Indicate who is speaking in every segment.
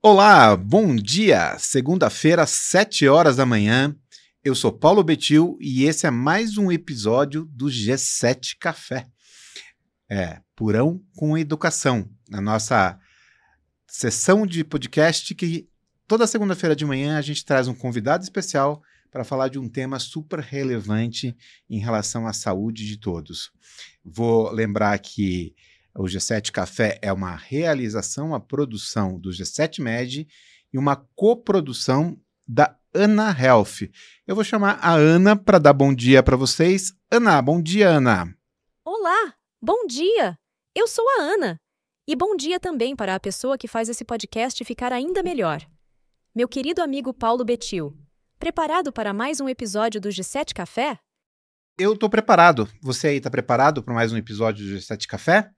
Speaker 1: Olá, bom dia! Segunda-feira, 7 horas da manhã. Eu sou Paulo Betil e esse é mais um episódio do G7 Café. Purão com educação, na nossa sessão de podcast que toda segunda-feira de manhã a gente traz um convidado especial para falar de um tema super relevante em relação à saúde de todos. Vou lembrar que o G7 Café é uma realização, a produção do G7 Med e uma coprodução da Ana Health. Eu vou chamar a Ana para dar bom dia para vocês. Ana, bom dia, Ana.
Speaker 2: Olá, bom dia! Eu sou a Ana. E bom dia também para a pessoa que faz esse podcast ficar ainda melhor. Meu querido amigo Paulo Betil, preparado para mais um episódio do G7 Café?
Speaker 1: Eu estou preparado. Você aí está preparado para mais um episódio do G7 Café?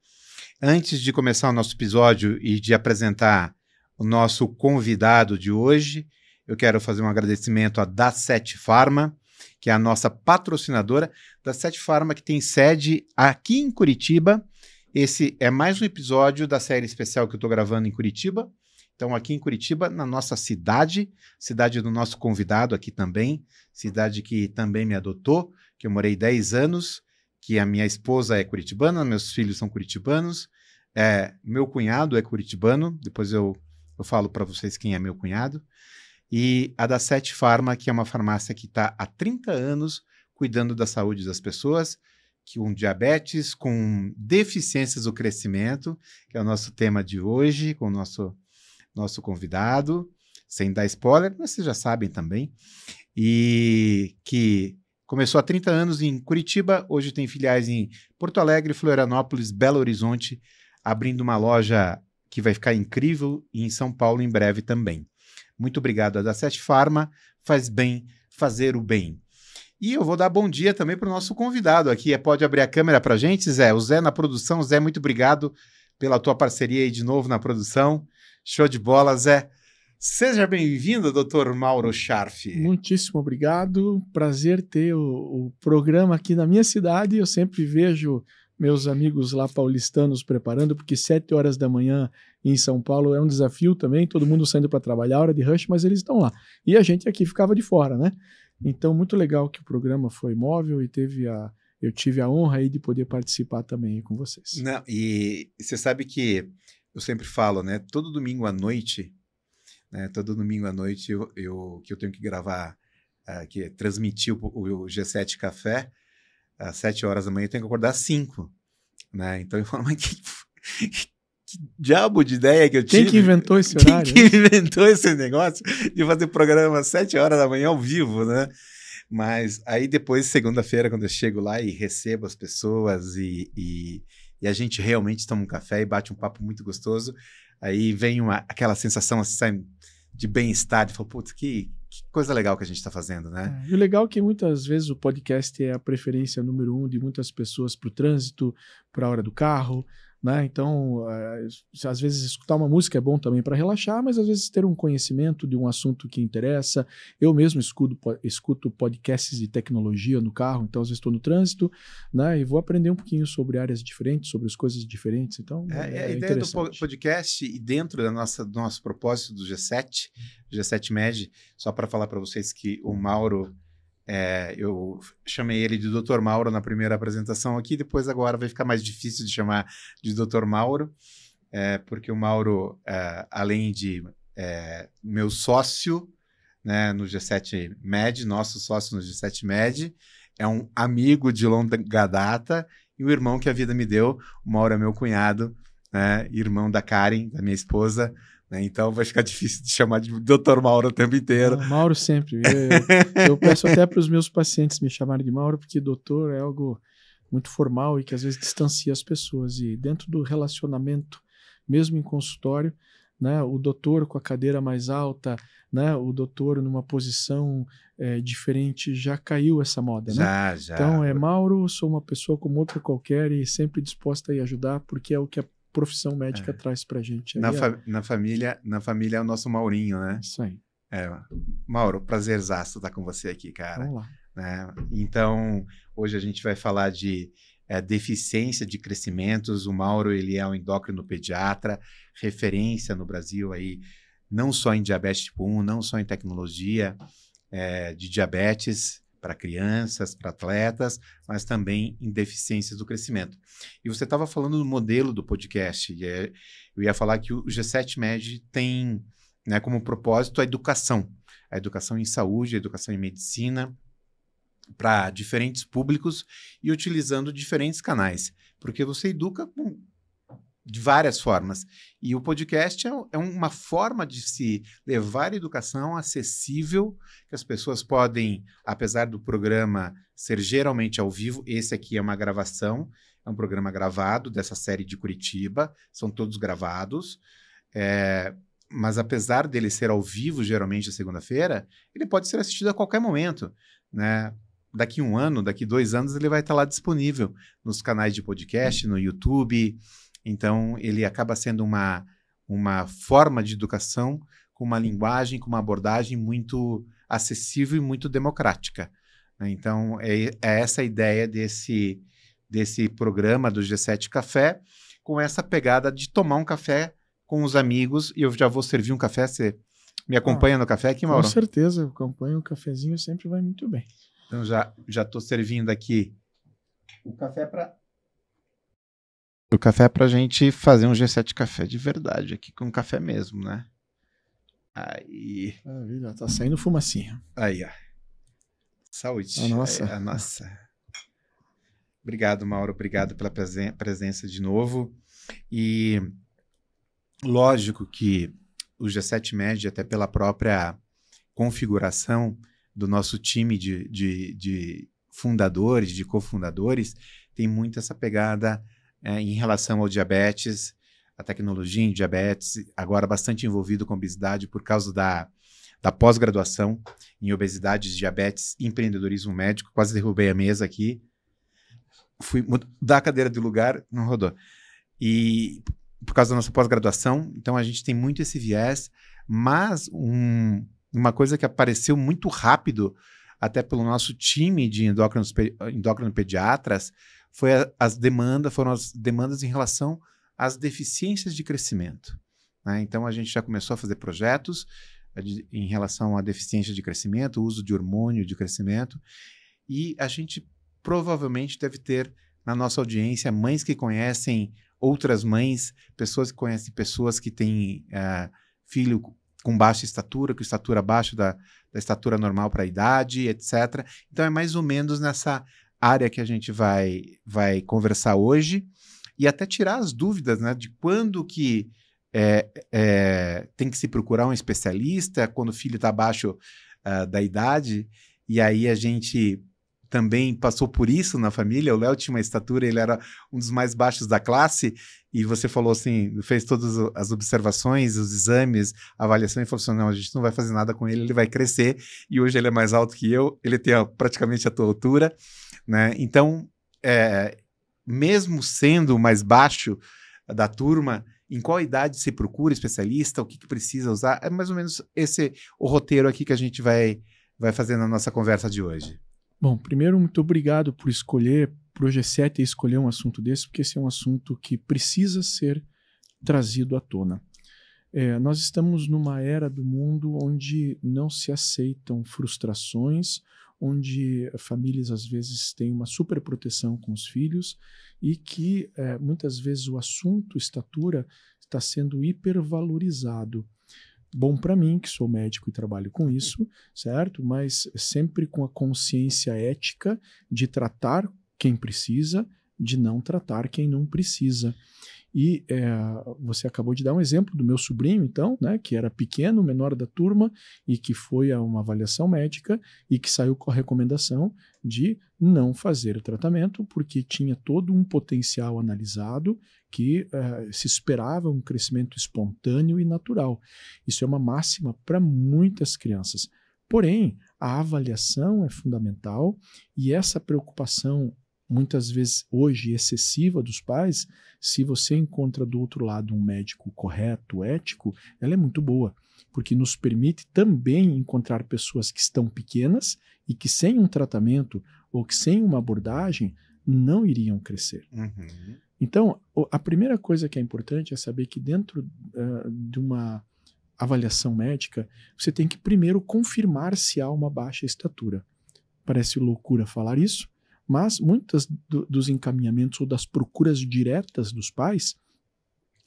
Speaker 1: Antes de começar o nosso episódio e de apresentar o nosso convidado de hoje, eu quero fazer um agradecimento à Da7 Pharma, que é a nossa patrocinadora. Da7 Pharma, que tem sede aqui em Curitiba. Esse é mais um episódio da série especial que eu estou gravando em Curitiba. Então, aqui em Curitiba, na nossa cidade do nosso convidado aqui também, cidade que também me adotou, que eu morei 10 anos, que a minha esposa é curitibana, meus filhos são curitibanos, meu cunhado é curitibano, depois eu falo para vocês quem é meu cunhado, e a Da7 Pharma, que é uma farmácia que está há 30 anos cuidando da saúde das pessoas, com diabetes, com deficiências do crescimento, que é o nosso tema de hoje, com o nosso convidado, sem dar spoiler, mas vocês já sabem também, e que começou há 30 anos em Curitiba, hoje tem filiais em Porto Alegre, Florianópolis, Belo Horizonte, abrindo uma loja que vai ficar incrível e em São Paulo em breve também. Muito obrigado a Da7 Pharma, faz bem fazer o bem. E eu vou dar bom dia também para o nosso convidado aqui. Pode abrir a câmera para a gente, Zé? O Zé na produção. Zé, muito obrigado pela tua parceria aí de novo na produção. Show de bola, Zé. Seja bem-vindo, Dr. Mauro Scharf.
Speaker 3: Muitíssimo obrigado. Prazer ter o programa aqui na minha cidade. Eu sempre vejo meus amigos lá paulistanos preparando, porque 7 horas da manhã em São Paulo é um desafio também, todo mundo saindo para trabalhar, hora de rush, mas eles estão lá. E a gente aqui ficava de fora, né? Então, muito legal que o programa foi móvel e eu tive a honra aí de poder participar também aí com vocês.
Speaker 1: Não, e você sabe que eu sempre falo, né? Todo domingo à noite, que eu tenho que gravar, transmitir o G7 Café, às 7 horas da manhã, eu tenho que acordar às 5, né? Então eu falo, mas que diabo de ideia que eu tive?
Speaker 3: Quem que inventou esse horário?
Speaker 1: Quem que inventou esse negócio de fazer programa às 7 horas da manhã ao vivo, né? Mas aí depois, segunda-feira, quando eu chego lá e recebo as pessoas e a gente realmente toma um café e bate um papo muito gostoso, aí vem aquela sensação assim, sabe, de bem-estar, de falar, putz, que coisa legal que a gente está fazendo, né?
Speaker 3: E o legal é que muitas vezes o podcast é a preferência número 1 de muitas pessoas para o trânsito, para a hora do carro, né? Então, às vezes escutar uma música é bom também para relaxar, mas às vezes ter um conhecimento de um assunto que interessa. Eu mesmo escuto podcasts de tecnologia no carro, então às vezes estou no trânsito, né? E vou aprender um pouquinho sobre áreas diferentes, sobre as coisas diferentes. Então,
Speaker 1: a ideia do podcast e dentro do nosso propósito do G7 Med, só para falar para vocês que o Mauro, eu chamei ele de Dr. Mauro na primeira apresentação aqui, depois agora vai ficar mais difícil de chamar de Dr. Mauro, porque o Mauro, além de meu sócio, né, no G7 Med, nosso sócio no G7 Med, é um amigo de longa data e o irmão que a vida me deu. O Mauro é meu cunhado, né, irmão da Karen, da minha esposa, né, então vai ficar difícil de chamar de Dr. Mauro o tempo inteiro.
Speaker 3: Mauro sempre. Eu peço até para os meus pacientes me chamarem de Mauro, porque doutor é algo muito formal e que às vezes distancia as pessoas. E dentro do relacionamento, mesmo em consultório, né, o doutor com a cadeira mais alta, né, o doutor numa posição diferente, já caiu essa moda, né?
Speaker 1: Já.
Speaker 3: Então, Mauro, sou uma pessoa como outra qualquer e sempre disposta a ir ajudar, porque é o que a profissão médica traz pra gente.
Speaker 1: Na família é o nosso Maurinho, né?
Speaker 3: Isso aí.
Speaker 1: Mauro, prazerzaço estar com você aqui, cara.
Speaker 3: Vamos lá.
Speaker 1: Né? Então, hoje a gente vai falar de deficiência de crescimentos. O Mauro, ele é um endócrino pediatra, referência no Brasil aí não só em diabetes tipo 1, não só em tecnologia de diabetes para crianças, para atletas, mas também em deficiências do crescimento. E você estava falando do modelo do podcast, eu ia falar que o G7Med tem, né, como propósito a educação em saúde, a educação em medicina, para diferentes públicos e utilizando diferentes canais, porque você educa de várias formas. E o podcast é uma forma de se levar a educação acessível, que as pessoas podem, apesar do programa ser geralmente ao vivo, esse aqui é uma gravação, é um programa gravado dessa série de Curitiba, são todos gravados, mas apesar dele ser ao vivo, geralmente à segunda-feira, ele pode ser assistido a qualquer momento, né? Daqui 1 ano, daqui 2 anos, ele vai estar lá disponível nos canais de podcast, no YouTube. Então, ele acaba sendo uma forma de educação com uma linguagem, com uma abordagem muito acessível e muito democrática, né? Então, é essa a ideia desse programa do G7 Café, com essa pegada de tomar um café com os amigos. E eu já vou servir um café. Você me acompanha no café aqui, Mauro?
Speaker 3: Com certeza, eu acompanho. O cafezinho sempre vai muito bem.
Speaker 1: Então, já estou servindo aqui o café para a gente fazer um G7 Café de verdade aqui, com café mesmo, né? Aí.
Speaker 3: Maravilha, tá saindo fumacinha.
Speaker 1: Aí, ó. Saúde.
Speaker 3: A nossa.
Speaker 1: A nossa. Obrigado, Mauro. Obrigado pela presença de novo. E lógico que o G7Med, até pela própria configuração do nosso time de fundadores, de cofundadores, tem muito essa pegada em relação ao diabetes, a tecnologia em diabetes, agora bastante envolvido com obesidade por causa da pós-graduação em obesidade, diabetes e empreendedorismo médico. Quase derrubei a mesa aqui. Fui mudar a cadeira de lugar, não rodou. E por causa da nossa pós-graduação, então a gente tem muito esse viés, mas uma coisa que apareceu muito rápido, até pelo nosso time de endócrino-pediatras, foram as demandas em relação às deficiências de crescimento, né? Então, a gente já começou a fazer projetos em relação à deficiência de crescimento, o uso de hormônio de crescimento, e a gente provavelmente deve ter na nossa audiência mães que conhecem outras mães, pessoas que conhecem pessoas que têm filho com baixa estatura, com estatura abaixo da estatura normal para a idade, etc. Então, é mais ou menos nessa área que a gente vai conversar hoje e até tirar as dúvidas, né, de quando que tem que se procurar um especialista, quando o filho está abaixo da idade. E aí a gente também passou por isso na família. O Léo tinha uma estatura, ele era um dos mais baixos da classe, e você falou assim, fez todas as observações, os exames, a avaliação, e falou assim, não, a gente não vai fazer nada com ele, ele vai crescer, e hoje ele é mais alto que eu, ele tem praticamente a tua altura, né? Então, mesmo sendo o mais baixo da turma, em qual idade se procura especialista, o que precisa usar? É mais ou menos o roteiro aqui que a gente vai fazer na nossa conversa de hoje.
Speaker 3: Bom, primeiro, muito obrigado por escolher, pro G7 escolher um assunto desse, porque esse é um assunto que precisa ser trazido à tona. Nós estamos numa era do mundo onde não se aceitam frustrações, onde famílias às vezes têm uma superproteção com os filhos e que muitas vezes o assunto estatura está sendo hipervalorizado. Bom para mim, que sou médico e trabalho com isso, certo? Mas sempre com a consciência ética de tratar quem precisa, de não tratar quem não precisa. E você acabou de dar um exemplo do meu sobrinho, então, né, que era pequeno, menor da turma, e que foi a uma avaliação médica e que saiu com a recomendação de não fazer o tratamento, porque tinha todo um potencial analisado que se esperava um crescimento espontâneo e natural. Isso é uma máxima para muitas crianças. Porém, a avaliação é fundamental e essa preocupação, muitas vezes hoje excessiva dos pais, se você encontra do outro lado um médico correto, ético, ela é muito boa, porque nos permite também encontrar pessoas que estão pequenas e que sem um tratamento ou que sem uma abordagem não iriam crescer. Então, a primeira coisa que é importante é saber que dentro de uma avaliação médica, você tem que primeiro confirmar se há uma baixa estatura. Parece loucura falar isso, mas muitos dos encaminhamentos ou das procuras diretas dos pais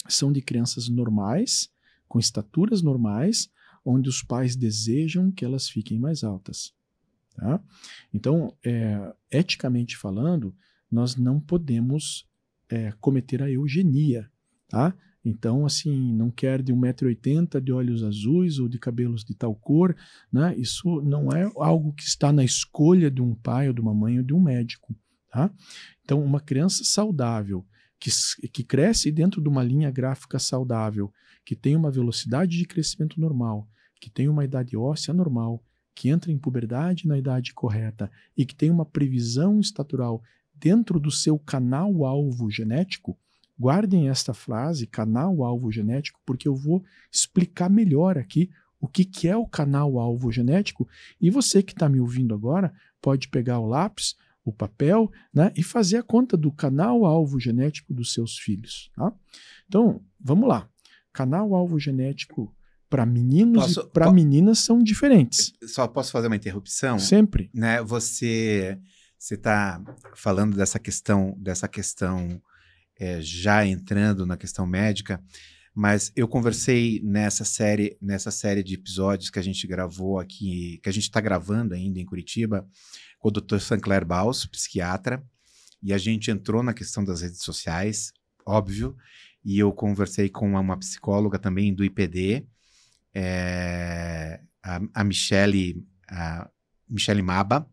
Speaker 3: são de crianças normais, com estaturas normais, onde os pais desejam que elas fiquem mais altas. Tá? Então, eticamente falando, nós não podemos cometer a eugenia. Tá? Então, assim, não quer de 1,80 m, de olhos azuis ou de cabelos de tal cor, né? Isso não é algo que está na escolha de um pai ou de uma mãe ou de um médico. Tá? Então, uma criança saudável, que cresce dentro de uma linha gráfica saudável, que tem uma velocidade de crescimento normal, que tem uma idade óssea normal, que entra em puberdade na idade correta e que tem uma previsão estatural dentro do seu canal-alvo genético, guardem esta frase, canal-alvo genético, porque eu vou explicar melhor aqui o que é o canal-alvo genético, e você que está me ouvindo agora pode pegar o lápis, o papel, né, e fazer a conta do canal-alvo genético dos seus filhos. Tá? Então, vamos lá. Canal-alvo genético para meninos e para meninas são diferentes.
Speaker 1: Só posso fazer uma interrupção?
Speaker 3: Sempre.
Speaker 1: Né, você está falando dessa questão já entrando na questão médica, mas eu conversei nessa série de episódios que a gente gravou aqui, que a gente está gravando ainda em Curitiba, com o Dr. Sancler Baus, psiquiatra, e a gente entrou na questão das redes sociais, óbvio, e eu conversei com uma psicóloga também do IPD, a Michele Maba,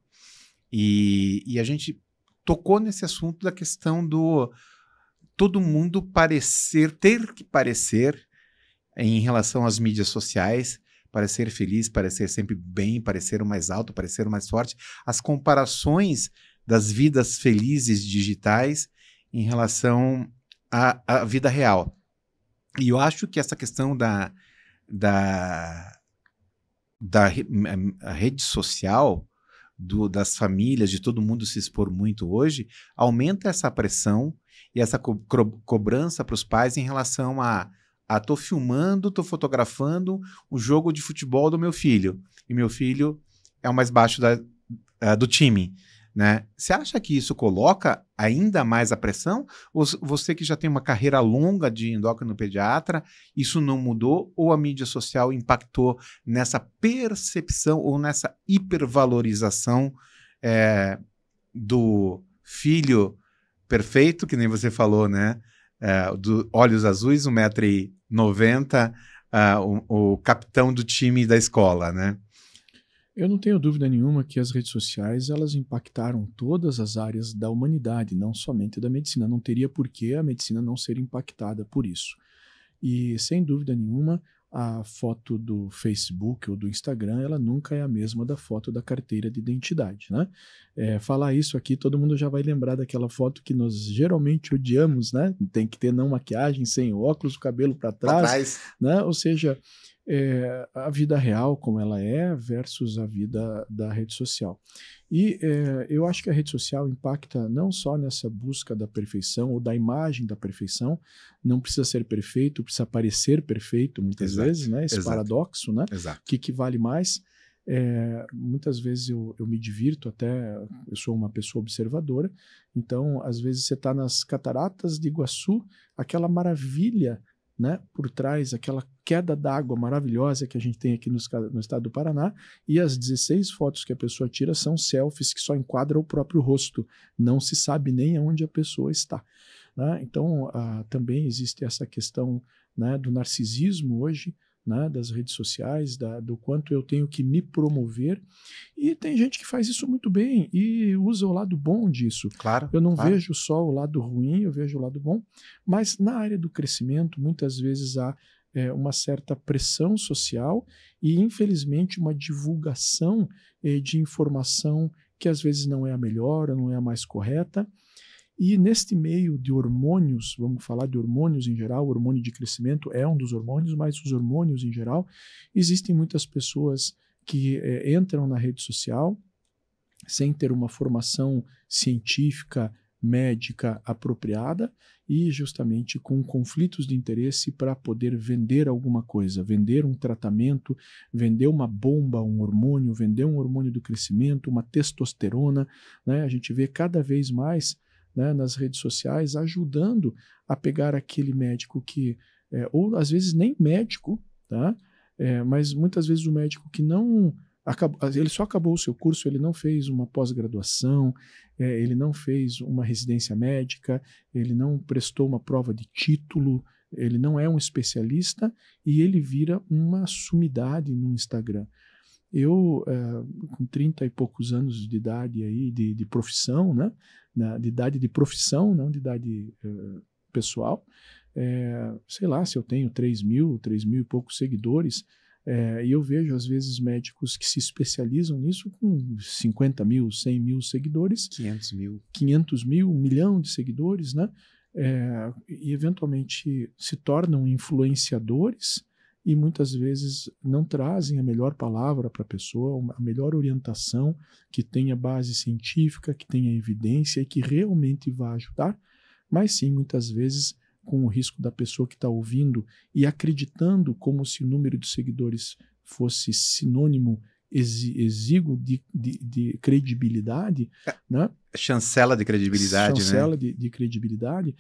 Speaker 1: e a gente tocou nesse assunto da questão do todo mundo ter que parecer em relação às mídias sociais, parecer feliz, parecer sempre bem, parecer o mais alto, parecer o mais forte, as comparações das vidas felizes digitais em relação à vida real. E eu acho que essa questão da rede social, das famílias, de todo mundo se expor muito hoje, aumenta essa pressão e essa cobrança para os pais em relação tô filmando, tô fotografando o jogo de futebol do meu filho, e meu filho é o mais baixo do time, né? Você acha que isso coloca ainda mais a pressão? Ou você que já tem uma carreira longa de endócrino pediatra, isso não mudou? Ou a mídia social impactou nessa percepção ou nessa hipervalorização do filho perfeito, que nem você falou, né? Do olhos azuis, 1,90 m, o capitão do time da escola, né?
Speaker 3: Eu não tenho dúvida nenhuma que as redes sociais elas impactaram todas as áreas da humanidade, não somente da medicina. Não teria por que a medicina não ser impactada por isso. E, sem dúvida nenhuma, a foto do Facebook ou do Instagram, ela nunca é a mesma da foto da carteira de identidade, né? Falar isso aqui, todo mundo já vai lembrar daquela foto que nós geralmente odiamos, né? Tem que ter não maquiagem, sem óculos, o cabelo para trás, né? Ou seja, a vida real como ela é versus a vida da rede social. E eu acho que a rede social impacta não só nessa busca da perfeição ou da imagem da perfeição, não precisa ser perfeito, precisa parecer perfeito muitas vezes, né? Esse paradoxo, né?
Speaker 1: Exato.
Speaker 3: Que vale mais. Muitas vezes eu me divirto até, eu sou uma pessoa observadora, então às vezes você está nas cataratas de Iguaçu, aquela maravilha, né, por trás, aquela queda d'água maravilhosa que a gente tem aqui no estado do Paraná, e as 16 fotos que a pessoa tira são selfies que só enquadram o próprio rosto, não se sabe nem onde a pessoa está, né? Então também existe essa questão, né, do narcisismo hoje, né, das redes sociais, do quanto eu tenho que me promover, e tem gente que faz isso muito bem e usa o lado bom disso.
Speaker 1: Claro,
Speaker 3: eu não
Speaker 1: claro.
Speaker 3: vejo só o lado ruim, eu vejo o lado bom, mas na área do crescimento muitas vezes há uma certa pressão social e infelizmente uma divulgação de informação que às vezes não é a melhor, não é a mais correta. E neste meio de hormônios, vamos falar de hormônios em geral, o hormônio de crescimento é um dos hormônios, mas os hormônios em geral, existem muitas pessoas que entram na rede social sem ter uma formação científica médica apropriada e justamente com conflitos de interesse para poder vender alguma coisa, vender um tratamento, vender uma bomba, um hormônio, vender um hormônio do crescimento, uma testosterona, né? A gente vê cada vez mais, né, nas redes sociais ajudando a pegar aquele médico que, ou às vezes nem médico, tá? Mas muitas vezes o médico que não... ele só acabou o seu curso, ele não fez uma pós-graduação, ele não fez uma residência médica, ele não prestou uma prova de título, ele não é um especialista e ele vira uma sumidade no Instagram. Eu, com 30 e poucos anos de idade aí, de profissão, né? De idade de profissão, não de idade pessoal, sei lá se eu tenho 3 mil e poucos seguidores, e eu vejo, às vezes, médicos que se especializam nisso com 50 mil, 100 mil seguidores. 500 mil, 1 milhão de seguidores, né? E, eventualmente, se tornam influenciadores e, muitas vezes, não trazem a melhor palavra para a pessoa, a melhor orientação que tenha base científica, que tenha evidência e que realmente vá ajudar, mas sim, muitas vezes, com o risco da pessoa que está ouvindo e acreditando como se o número de seguidores fosse sinônimo exíguo de credibilidade, né?
Speaker 1: Chancela de credibilidade,
Speaker 3: chancela,
Speaker 1: né?
Speaker 3: de credibilidade,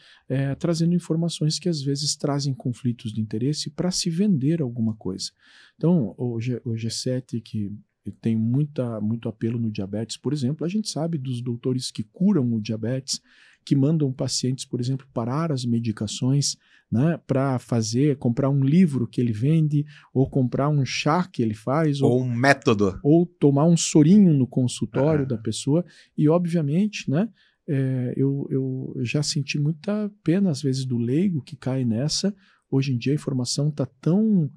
Speaker 3: trazendo informações que às vezes trazem conflitos de interesse para se vender alguma coisa. Então, o G7, que tem muito apelo no diabetes, por exemplo, a gente sabe dos doutores que curam o diabetes, que mandam pacientes, por exemplo, parar as medicações, né, para comprar um livro que ele vende, ou comprar um chá que ele faz,
Speaker 1: ou um método,
Speaker 3: ou tomar um sorinho no consultório da pessoa. E, obviamente, né, eu já senti muita pena, às vezes, do leigo que cai nessa. Hoje em dia a informação está tão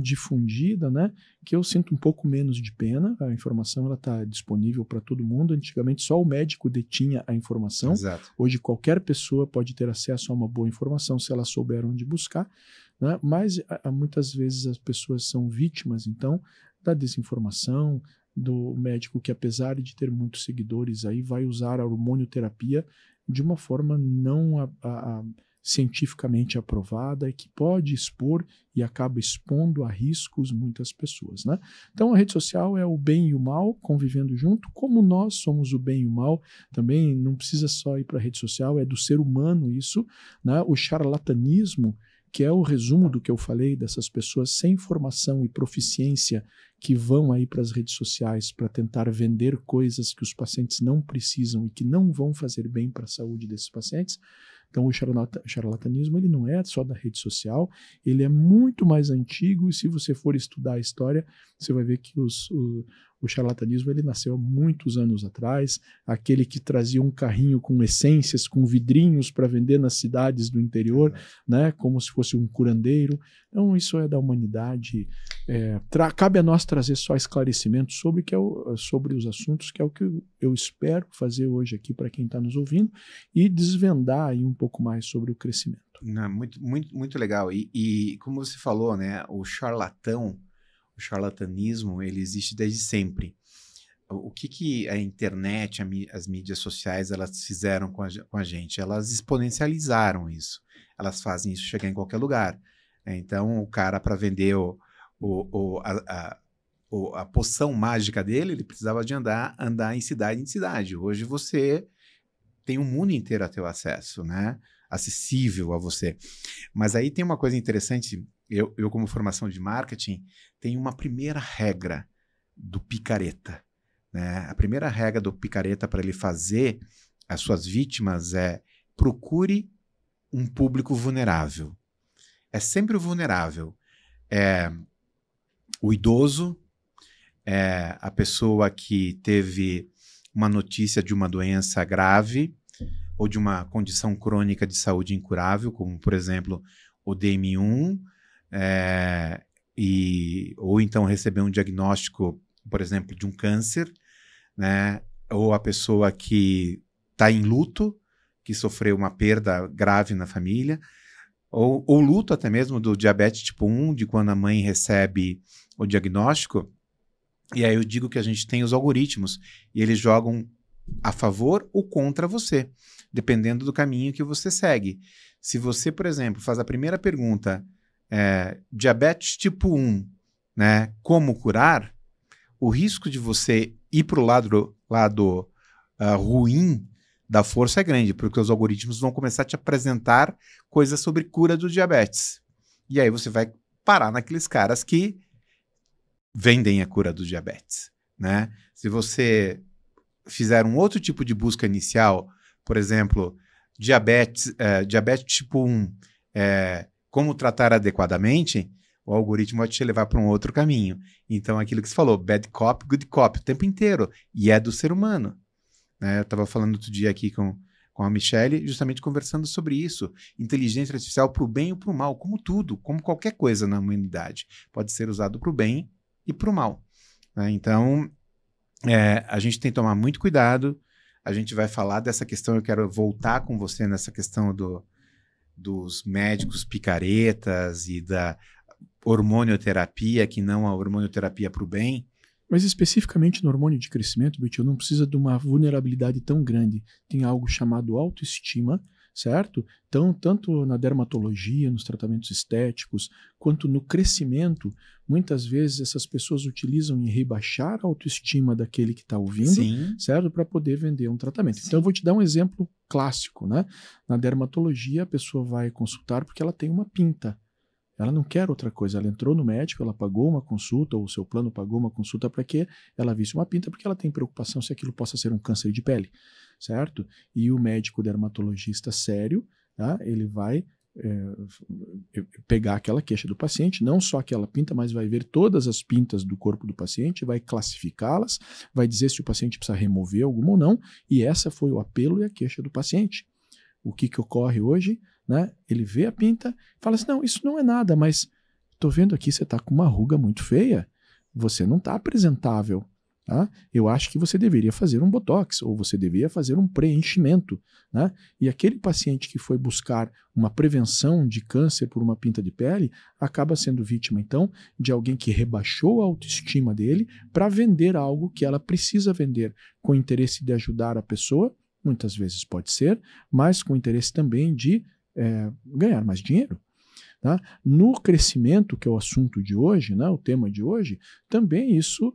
Speaker 3: difundida, né, que eu sinto um pouco menos de pena. A informação está disponível para todo mundo. Antigamente só o médico detinha a informação.
Speaker 1: Exato.
Speaker 3: Hoje qualquer pessoa pode ter acesso a uma boa informação se ela souber onde buscar, né? Mas muitas vezes as pessoas são vítimas, então, da desinformação, do médico que, apesar de ter muitos seguidores, aí vai usar a hormonioterapia de uma forma não cientificamente aprovada e que pode expor e acaba expondo a riscos muitas pessoas, né? Então a rede social é o bem e o mal convivendo junto, como nós somos o bem e o mal, também não precisa só ir para a rede social, é do ser humano isso, né? O charlatanismo, que é o resumo do que eu falei, dessas pessoas sem formação e proficiência que vão aí para as redes sociais para tentar vender coisas que os pacientes não precisam e que não vão fazer bem para a saúde desses pacientes. Então o charlatanismo ele não é só da rede social, ele é muito mais antigo, e se você for estudar a história, você vai ver que o charlatanismo ele nasceu há muitos anos atrás, aquele que trazia um carrinho com essências, com vidrinhos para vender nas cidades do interior, né, como se fosse um curandeiro. Então isso é da humanidade. Cabe a nós trazer só esclarecimento sobre os assuntos, que é o que eu espero fazer hoje aqui para quem está nos ouvindo, e desvendar aí um pouco mais sobre o crescimento.
Speaker 1: Não, muito, muito, muito legal. E como você falou, né, o charlatanismo, ele existe desde sempre. O que a internet, as mídias sociais, elas fizeram com a gente? Elas exponencializaram isso. Elas fazem isso chegar em qualquer lugar. Então, o cara, para vender a poção mágica dele, ele precisava de andar em cidade em cidade. Hoje você tem o mundo inteiro a teu acesso, né? Acessível a você. Mas aí tem uma coisa interessante. Eu, como formação de marketing, tenho uma primeira regra do picareta, né? A primeira regra do picareta para ele fazer as suas vítimas é: procure um público vulnerável. É sempre o vulnerável. É o idoso, é a pessoa que teve uma notícia de uma doença grave ou de uma condição crônica de saúde incurável, como, por exemplo, o DM1, ou então receber um diagnóstico, por exemplo, de um câncer, né? Ou a pessoa que está em luto, que sofreu uma perda grave na família, ou luto até mesmo do diabetes tipo 1, de quando a mãe recebe o diagnóstico. E aí eu digo que a gente tem os algoritmos, e eles jogam a favor ou contra você, dependendo do caminho que você segue. Se você, por exemplo, faz a primeira pergunta, diabetes tipo 1, né, como curar, o risco de você ir para o lado ruim da força é grande, porque os algoritmos vão começar a te apresentar coisas sobre cura do diabetes. E aí você vai parar naqueles caras que vendem a cura do diabetes, né? Se você fizer um outro tipo de busca inicial, por exemplo, diabetes tipo 1, como tratar adequadamente, o algoritmo vai te levar para um outro caminho. Então, aquilo que você falou, bad cop, good cop, o tempo inteiro. E é do ser humano. Eu estava falando outro dia aqui com a Michelle, justamente conversando sobre isso. Inteligência artificial para o bem ou para o mal, como tudo, como qualquer coisa na humanidade. Pode ser usado para o bem e para o mal. Então, a gente tem que tomar muito cuidado. A gente vai falar dessa questão, eu quero voltar com você nessa questão dos médicos picaretas e da hormonioterapia, que não a hormonioterapia para o bem.
Speaker 3: Mas especificamente no hormônio de crescimento, Betil, não precisa de uma vulnerabilidade tão grande. Tem algo chamado autoestima, certo? Então, tanto na dermatologia, nos tratamentos estéticos, quanto no crescimento, muitas vezes essas pessoas utilizam em rebaixar a autoestima daquele que está ouvindo,
Speaker 1: Sim.
Speaker 3: certo? Para poder vender um tratamento.
Speaker 1: Sim.
Speaker 3: Então, eu vou te dar um exemplo clássico, né? Na dermatologia, a pessoa vai consultar porque ela tem uma pinta. Ela não quer outra coisa. Ela entrou no médico, ela pagou uma consulta, ou o seu plano pagou uma consulta para que ela visse uma pinta, porque ela tem preocupação se aquilo possa ser um câncer de pele, certo? E o médico dermatologista sério, tá? Ele vai pegar aquela queixa do paciente, não só aquela pinta, mas vai ver todas as pintas do corpo do paciente, vai classificá-las, vai dizer se o paciente precisa remover alguma ou não, e essa foi o apelo e a queixa do paciente. O que ocorre hoje? Né? Ele vê a pinta e fala assim, não, isso não é nada, mas estou vendo aqui, você está com uma ruga muito feia, você não está apresentável. Tá? Eu acho que você deveria fazer um botox, ou você deveria fazer um preenchimento. Né? E aquele paciente que foi buscar uma prevenção de câncer por uma pinta de pele, acaba sendo vítima, então, de alguém que rebaixou a autoestima dele para vender algo que ela precisa vender, com o interesse de ajudar a pessoa, muitas vezes pode ser, mas com o interesse também de ganhar mais dinheiro. Tá? No crescimento, que é o assunto de hoje, né, o tema de hoje, também isso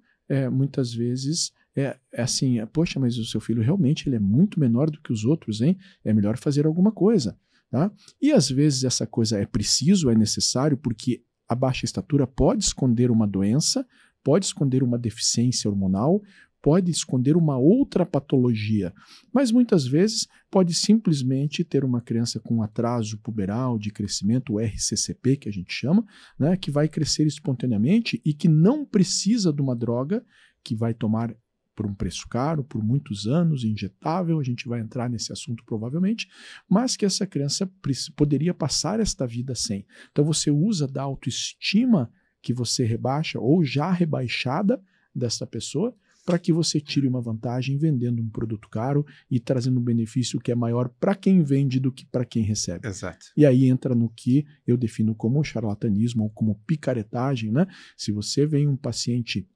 Speaker 3: muitas vezes é assim, poxa, mas o seu filho realmente ele é muito menor do que os outros, hein? É melhor fazer alguma coisa. Tá? E às vezes essa coisa é preciso, é necessário, porque a baixa estatura pode esconder uma doença, pode esconder uma deficiência hormonal, pode esconder uma outra patologia, mas muitas vezes pode simplesmente ter uma criança com atraso puberal de crescimento, o RCCP que a gente chama, né, que vai crescer espontaneamente e que não precisa de uma droga que vai tomar por um preço caro, por muitos anos, injetável, a gente vai entrar nesse assunto provavelmente, mas que essa criança poderia passar esta vida sem. Então você usa da autoestima que você rebaixa ou já rebaixada dessa pessoa, para que você tire uma vantagem vendendo um produto caro e trazendo um benefício que é maior para quem vende do que para quem recebe.
Speaker 1: Exato.
Speaker 3: E aí entra no que eu defino como charlatanismo ou como picaretagem, né? Se você vem um paciente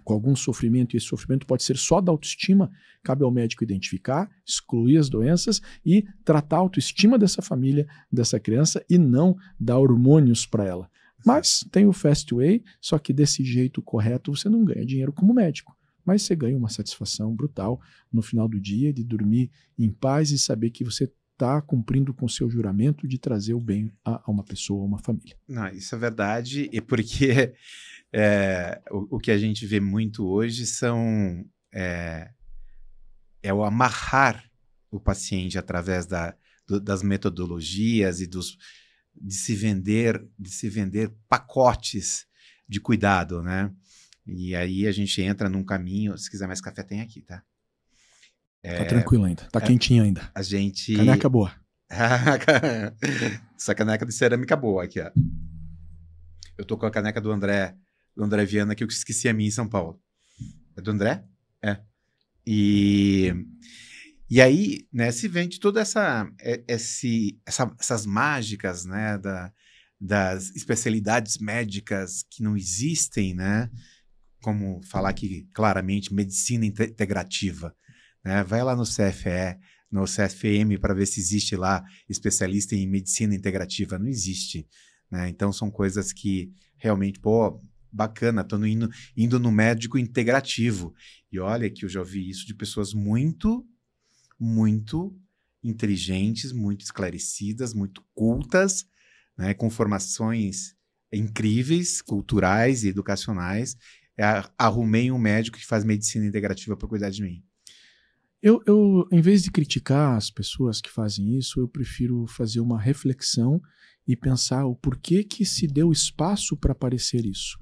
Speaker 3: com algum sofrimento, e esse sofrimento pode ser só da autoestima, cabe ao médico identificar, excluir as doenças e tratar a autoestima dessa família, dessa criança, e não dar hormônios para ela. Mas tem o fast way, só que desse jeito correto você não ganha dinheiro como médico. Mas você ganha uma satisfação brutal no final do dia de dormir em paz e saber que você está cumprindo com o seu juramento de trazer o bem a uma pessoa, a uma família.
Speaker 1: Não, isso é verdade, e porque o que a gente vê muito hoje é o amarrar o paciente através das metodologias e de se vender pacotes de cuidado, né? E aí a gente entra num caminho, se quiser mais café tem aqui, tá?
Speaker 3: Tá tranquilo ainda, tá quentinho ainda.
Speaker 1: A gente...
Speaker 3: Caneca boa.
Speaker 1: Essa caneca de cerâmica boa aqui, ó. Eu tô com a caneca do André Viana, que eu esqueci a minha em São Paulo. É do André? É. E aí, né, se vende toda essas mágicas, né, das especialidades médicas que não existem, né? Como falar aqui claramente, medicina integrativa, né? Vai lá no CFE, no CFM, para ver se existe lá especialista em medicina integrativa. Não existe, né? Então, são coisas que realmente, pô, bacana, estou indo no médico integrativo. E olha que eu já ouvi isso de pessoas muito, muito inteligentes, muito esclarecidas, muito cultas, né, com formações incríveis, culturais e educacionais. Arrumei um médico que faz medicina integrativa para cuidar de mim.
Speaker 3: Eu, em vez de criticar as pessoas que fazem isso, eu prefiro fazer uma reflexão e pensar o porquê que se deu espaço para aparecer isso.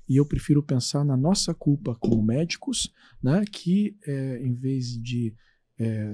Speaker 3: E eu prefiro pensar na nossa culpa como médicos, né, que em vez de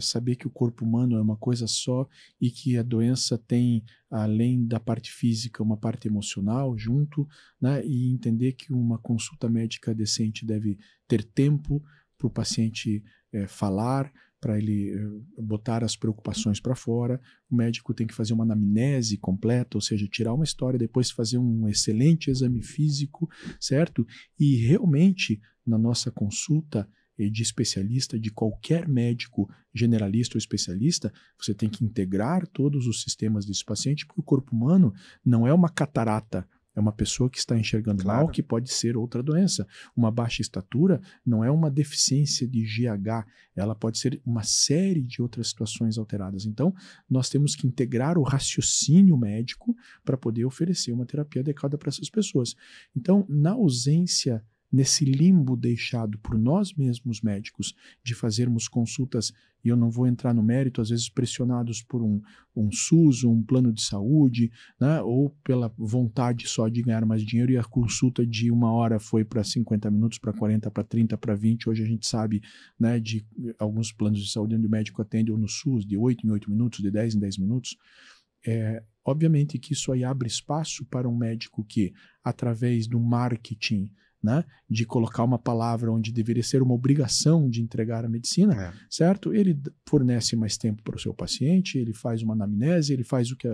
Speaker 3: saber que o corpo humano é uma coisa só e que a doença tem, além da parte física, uma parte emocional junto, né, e entender que uma consulta médica decente deve ter tempo para o paciente falar, para ele botar as preocupações para fora. O médico tem que fazer uma anamnese completa, ou seja, tirar uma história, depois fazer um excelente exame físico, certo? E realmente, na nossa consulta de especialista, de qualquer médico generalista ou especialista, você tem que integrar todos os sistemas desse paciente, porque o corpo humano não é uma catarata, é uma pessoa que está enxergando mal, que pode ser outra doença. Uma baixa estatura não é uma deficiência de GH, ela pode ser uma série de outras situações alteradas. Então, nós temos que integrar o raciocínio médico para poder oferecer uma terapia adequada para essas pessoas. Então, na ausência, nesse limbo deixado por nós mesmos médicos de fazermos consultas, e eu não vou entrar no mérito, às vezes pressionados por um SUS, ou um plano de saúde, né, ou pela vontade só de ganhar mais dinheiro, e a consulta de 1 hora foi para 50 minutos, para 40, para 30, para 20. Hoje a gente sabe, né, de alguns planos de saúde onde o médico atende ou no SUS de 8 em 8 minutos, de 10 em 10 minutos. Obviamente que isso aí abre espaço para um médico que, através do marketing, né, de colocar uma palavra onde deveria ser uma obrigação de entregar a medicina, certo? Ele fornece mais tempo para o seu paciente, ele faz uma anamnese, ele faz o que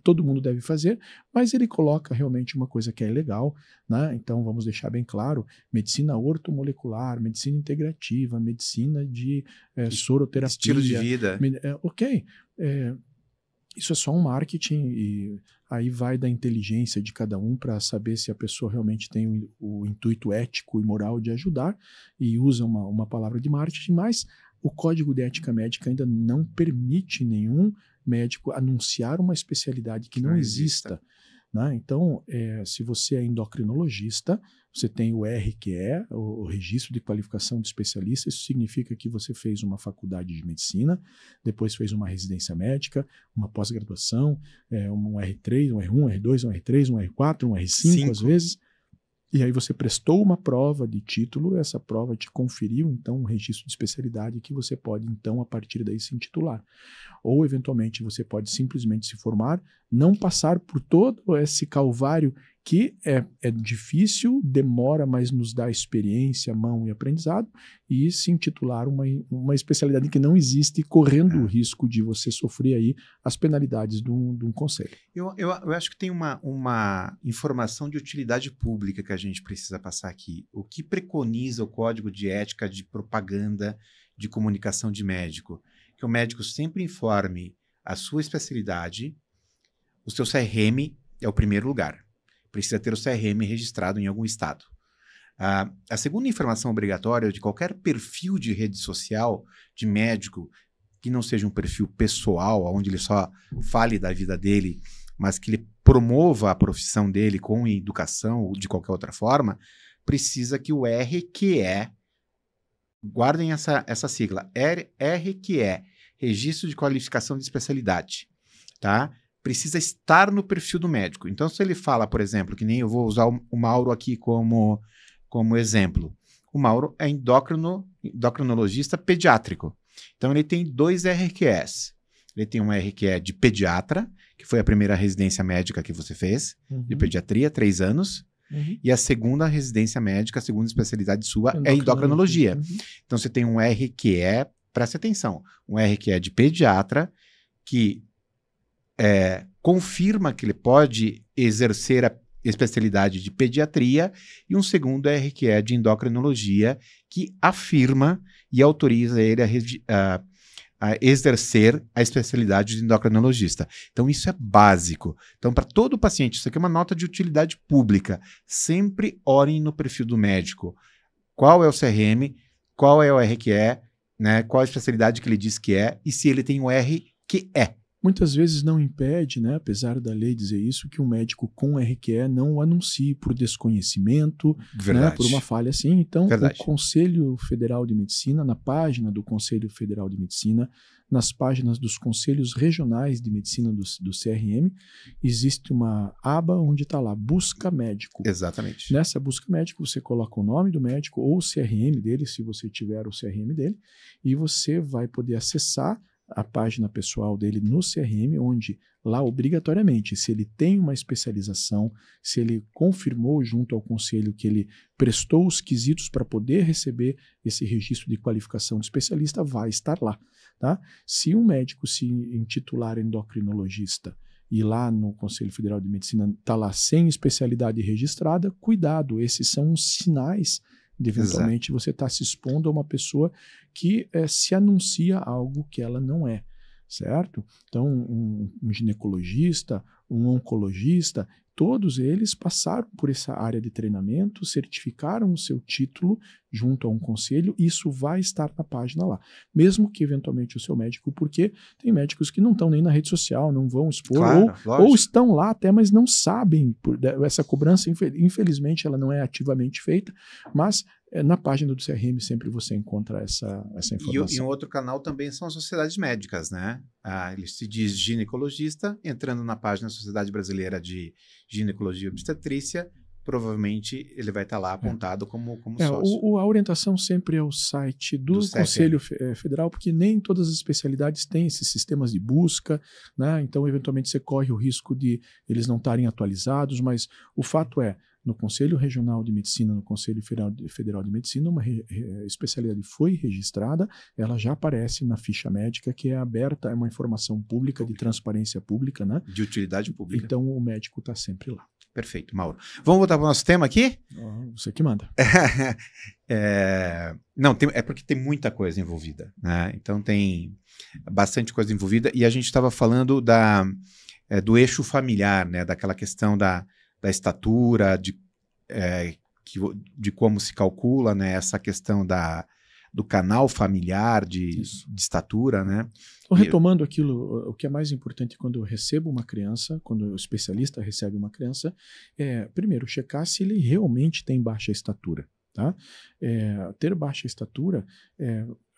Speaker 3: todo mundo deve fazer, mas ele coloca realmente uma coisa que é legal, né? Então vamos deixar bem claro: medicina ortomolecular, medicina integrativa, medicina de soroterapia.
Speaker 1: Estilo de vida.
Speaker 3: Isso é só um marketing, e aí vai da inteligência de cada um para saber se a pessoa realmente tem o intuito ético e moral de ajudar e usa uma palavra de marketing, mas o Código de Ética Médica ainda não permite nenhum médico anunciar uma especialidade que não exista. Né? Então, se você é endocrinologista, você tem o RQE, o Registro de Qualificação de Especialista. Isso significa que você fez uma faculdade de medicina, depois fez uma residência médica, uma pós-graduação, um R3, um R1, um R2, um R3, um R4, um R5 às vezes. E aí você prestou uma prova de título, essa prova te conferiu, então, um registro de especialidade que você pode, então, a partir daí se intitular. Ou, eventualmente, você pode simplesmente se formar, não passar por todo esse calvário que é difícil, demora, mas nos dá experiência, mão e aprendizado, e se intitular uma especialidade que não existe, correndo o risco de você sofrer aí as penalidades de um conselho.
Speaker 1: Eu acho que tem uma informação de utilidade pública que a gente precisa passar aqui. O que preconiza o Código de Ética de Propaganda de Comunicação de Médico? Que o médico sempre informe a sua especialidade. O seu CRM é o primeiro lugar. Precisa ter o CRM registrado em algum estado. A segunda informação obrigatória de qualquer perfil de rede social de médico, que não seja um perfil pessoal, onde ele só fale da vida dele, mas que ele promova a profissão dele com educação ou de qualquer outra forma, precisa que o RQE, guardem essa sigla, RQE, Registro de Qualificação de Especialidade, tá? Precisa estar no perfil do médico. Então, se ele fala, por exemplo, que nem eu vou usar o Mauro aqui como exemplo. O Mauro é endocrinologista pediátrico. Então, ele tem 2 RQEs. Ele tem um RQE de pediatra, que foi a primeira residência médica que você fez, de pediatria, 3 anos. E a segunda residência médica, a segunda especialidade sua, é endocrinologia. Então, você tem um RQE, presta atenção, um RQE de pediatra, que confirma que ele pode exercer especialidade de pediatria, e um segundo RQE de endocrinologia, que afirma e autoriza ele a exercer a especialidade de endocrinologista. Então, isso é básico. Então, para todo paciente, isso aqui é uma nota de utilidade pública. Sempre olhem no perfil do médico. Qual é o CRM, qual é o RQE, né, qual a especialidade que ele diz que é, e se ele tem o RQE.
Speaker 3: Muitas vezes não impede, né, apesar da lei dizer isso, que um médico com RQE não o anuncie por desconhecimento, né, por uma falha assim. Então,
Speaker 1: Verdade.
Speaker 3: o Conselho Federal de Medicina, na página do Conselho Federal de Medicina, nas páginas dos Conselhos Regionais de Medicina do CRM, existe uma aba onde está lá, busca médico.
Speaker 1: Exatamente.
Speaker 3: Nessa busca médico, você coloca o nome do médico ou o CRM dele, se você tiver o CRM dele, e você vai poder acessar a página pessoal dele no CRM, onde lá obrigatoriamente, se ele tem uma especialização, se ele confirmou junto ao conselho que ele prestou os quesitos para poder receber esse registro de qualificação de especialista, vai estar lá. Tá? Se um médico se intitular endocrinologista e lá no Conselho Federal de Medicina está lá sem especialidade registrada, cuidado, esses são os sinais de eventualmente você está se expondo a uma pessoa que se anuncia algo que ela não é, certo? Então, um ginecologista, um oncologista, todos eles passaram por essa área de treinamento, certificaram o seu título junto a um conselho, e isso vai estar na página lá. Mesmo que eventualmente o seu médico, porque tem médicos que não estão nem na rede social, não vão expor,
Speaker 1: Claro,
Speaker 3: ou estão lá até, mas não sabem. Essa cobrança, infelizmente, ela não é ativamente feita, mas na página do CRM sempre você encontra essa informação.
Speaker 1: E um outro canal também são as sociedades médicas, né? Ele se diz ginecologista, entrando na página da Sociedade Brasileira de Ginecologia e Obstetrícia, provavelmente ele vai estar lá apontado como sócio.
Speaker 3: A orientação sempre é o site do Conselho Federal, porque nem todas as especialidades têm esses sistemas de busca, né? Então, eventualmente, você corre o risco de eles não estarem atualizados, mas o fato é, no Conselho Regional de Medicina, no Conselho Federal de Medicina, uma especialidade foi registrada, ela já aparece na ficha médica, que é aberta, é uma informação pública, de transparência pública, né?
Speaker 1: De utilidade pública.
Speaker 3: Então, o médico está sempre lá.
Speaker 1: Perfeito, Mauro. Vamos voltar para o nosso tema aqui?
Speaker 3: Você que manda.
Speaker 1: Não, é porque tem muita coisa envolvida, né? Então, tem bastante coisa envolvida, e a gente estava falando do eixo familiar, né? Daquela questão da estatura, de como se calcula, né, essa questão do canal familiar de estatura, né?
Speaker 3: Então, retomando aquilo, o que é mais importante quando eu recebo uma criança, quando o especialista recebe uma criança, primeiro, checar se ele realmente tem baixa estatura. Tá? Ter baixa estatura,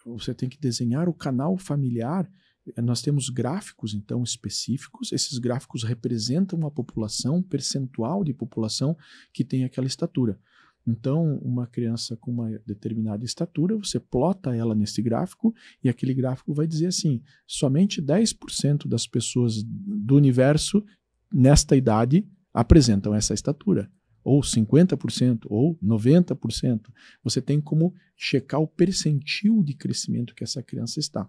Speaker 3: você tem que desenhar o canal familiar. Nós temos gráficos, então, específicos. Esses gráficos representam uma população, um percentual de população que tem aquela estatura. Então, uma criança com uma determinada estatura, você plota ela nesse gráfico, e aquele gráfico vai dizer assim, somente 10% das pessoas do universo, nesta idade, apresentam essa estatura. Ou 50%, ou 90%. Você tem como checar o percentil de crescimento que essa criança está.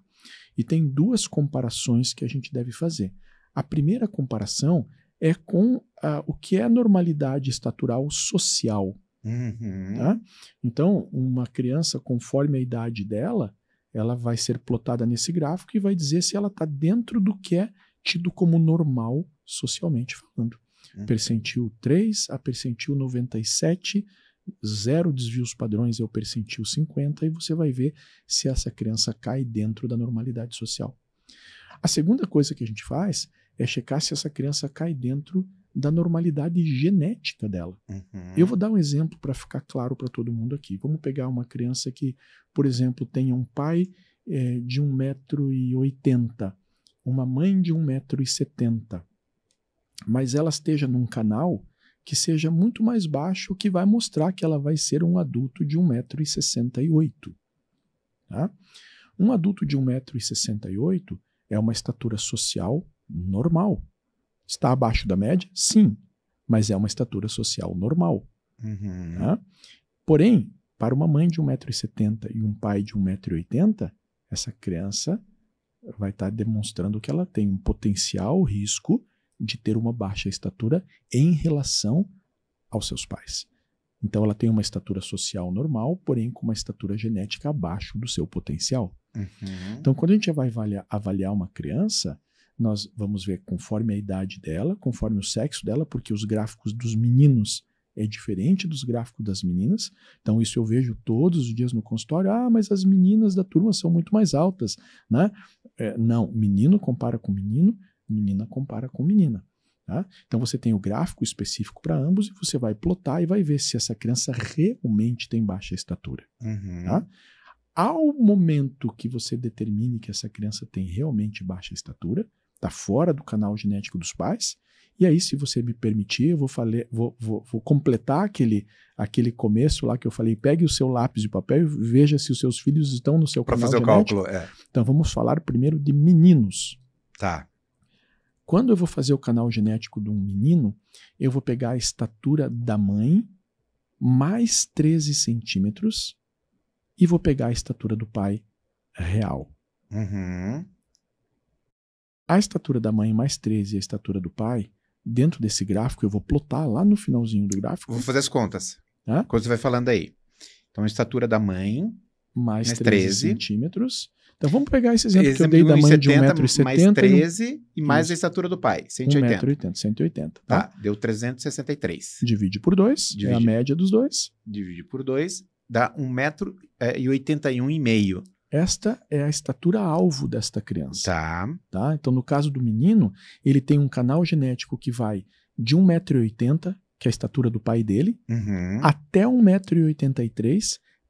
Speaker 3: E tem duas comparações que a gente deve fazer. A primeira comparação é com o que é a normalidade estatural social.
Speaker 1: Uhum.
Speaker 3: Tá? Então, uma criança, conforme a idade dela, ela vai ser plotada nesse gráfico e vai dizer se ela está dentro do que é tido como normal socialmente falando. Percentil 3 a percentil 97, 0 desvios padrões é o percentil 50, e você vai ver se essa criança cai dentro da normalidade social. A segunda coisa que a gente faz é checar se essa criança cai dentro da normalidade genética dela.
Speaker 1: Uhum.
Speaker 3: Eu vou dar um exemplo para ficar claro para todo mundo aqui. Vamos pegar uma criança que, por exemplo, tenha um pai de 1,80 m, uma mãe de 1,70 m, mas ela esteja num canal que seja muito mais baixo, que vai mostrar que ela vai ser um adulto de 1,68 m. Tá? Um adulto de 1,68 m é uma estatura social normal. Está abaixo da média? Sim, mas é uma estatura social normal.
Speaker 1: Uhum.
Speaker 3: Tá? Porém, para uma mãe de 1,70 m e um pai de 1,80 m, essa criança vai estar demonstrando que ela tem um potencial risco de ter uma baixa estatura em relação aos seus pais. Então ela tem uma estatura social normal, porém com uma estatura genética abaixo do seu potencial. Então quando a gente vai avaliar uma criança, nós vamos ver conforme a idade dela, conforme o sexo dela, porque os gráficos dos meninos é diferente dos gráficos das meninas. Então isso eu vejo todos os dias no consultório. Ah, mas as meninas da turma são muito mais altas, né? Não, menino compara com menino, menina compara com menina. Tá? Então você tem o gráfico específico para ambos e você vai plotar e vai ver se essa criança realmente tem baixa estatura. Tá? Ao momento que você determine que essa criança tem realmente baixa estatura, está fora do canal genético dos pais, e aí, se você me permitir, eu vou completar aquele começo lá que eu falei, pegue o seu lápis e papel e veja se os seus filhos estão no seu canal genético. Para fazer o cálculo, Então vamos falar primeiro de meninos.
Speaker 1: Tá.
Speaker 3: Quando eu vou fazer o canal genético de um menino, eu vou pegar a estatura da mãe mais 13 centímetros e vou pegar a estatura do pai real. A estatura da mãe mais 13 e a estatura do pai, dentro desse gráfico, eu vou plotar lá no finalzinho do gráfico.
Speaker 1: Vou fazer as contas. Quando você vai falando aí. Então, a estatura da mãe
Speaker 3: mais 13 centímetros. Então, vamos pegar esse exemplo que eu dei da mãe de 1,70 m.
Speaker 1: Mais 13 e mais a estatura do pai, 180.
Speaker 3: 1,80 m, 180.
Speaker 1: Tá, deu 363.
Speaker 3: Divide por 2, é a média dos dois.
Speaker 1: Divide por 2, dá 1,81 m e meio.
Speaker 3: Esta é a estatura alvo desta criança.
Speaker 1: Tá.
Speaker 3: Então, no caso do menino, ele tem um canal genético que vai de 1,80 m, que é a estatura do pai dele, até 1,83 m,